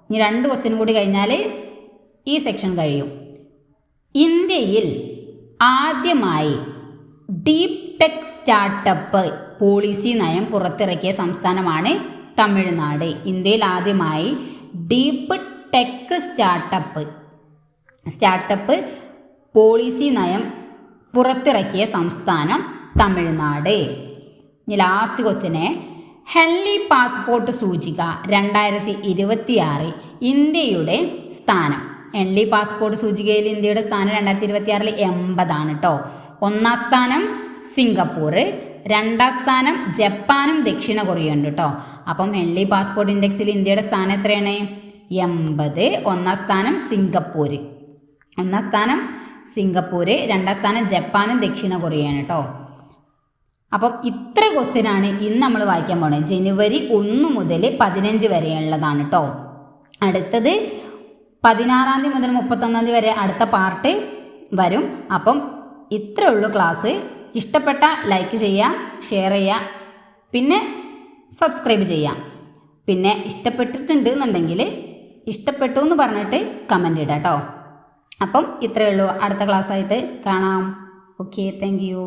S1: ഇനി 2 ക്വസ്റ്റ്യൻ കൂടി കഴിഞ്ഞാൽ ഈ സെക്ഷൻ കഴിയും. ഇന്ത്യയിൽ ആദ്യമായി ഡീപ് ടെക് സ്റ്റാർട്ടപ്പ് പോളിസി നയം പുറത്തിറക്കിയ സംസ്ഥാനമാണ് തമിഴ്നാട്. ഇന്ത്യയിൽ ആദ്യമായി ഡീപ്പ് ടെക് സ്റ്റാർട്ടപ്പ് പോളിസി നയം പുറത്തിറക്കിയ സംസ്ഥാനം തമിഴ്നാട്. ഇനി ലാസ്റ്റ് ക്വസ്റ്റ്യന്, ഹെൻലി പാസ്പോർട്ട് സൂചിക 2026 ഇന്ത്യയുടെ സ്ഥാനം. ഹെൻലി പാസ്പോർട്ട് സൂചികയിൽ ഇന്ത്യയുടെ സ്ഥാനം 2026 80 കേട്ടോ. 1-ാം സ്ഥാനം സിംഗപ്പൂർ, 2-ാം സ്ഥാനം ജപ്പാനും ദക്ഷിണ കൊറിയ ഉണ്ട് കേട്ടോ. അപ്പം ഹെൻലി പാസ്പോർട്ട് ഇൻഡെക്സിൽ ഇന്ത്യയുടെ സ്ഥാനം എത്രയാണ്? 80. 1-ാം സ്ഥാനം സിംഗപ്പൂർ, 1-ാം സ്ഥാനം സിംഗപ്പൂർ, 2-ാം സ്ഥാനം ജപ്പാനും ദക്ഷിണ കൊറിയയാണ് കേട്ടോ. അപ്പം ഇത്ര ക്വസ്റ്റ്യനാണ് ഇന്ന് നമ്മൾ വായിക്കാൻ പോകുന്നത്. ജനുവരി 1 മുതൽ 15 വരെയുള്ളതാണ് കേട്ടോ. അടുത്തത് 16-ാം തീയതി മുതൽ 31-ാം തീയതി വരെ അടുത്ത പാർട്ട് വരും. അപ്പം ഇത്രയേ ഉള്ളൂ ക്ലാസ്. ഇഷ്ടപ്പെട്ട ലൈക്ക് ചെയ്യുക, ഷെയർ ചെയ്യുക, പിന്നെ സബ്സ്ക്രൈബ് ചെയ്യാം. പിന്നെ ഇഷ്ടപ്പെട്ടിട്ടുണ്ട് എന്നുണ്ടെങ്കിൽ ഇഷ്ടപ്പെട്ടു എന്ന് പറഞ്ഞിട്ട് കമൻറ്റ് ഇടാം കേട്ടോ. അപ്പം ഇത്രയേ ഉള്ളൂ. അടുത്ത ക്ലാസ്സായിട്ട് കാണാം. Okay, thank you.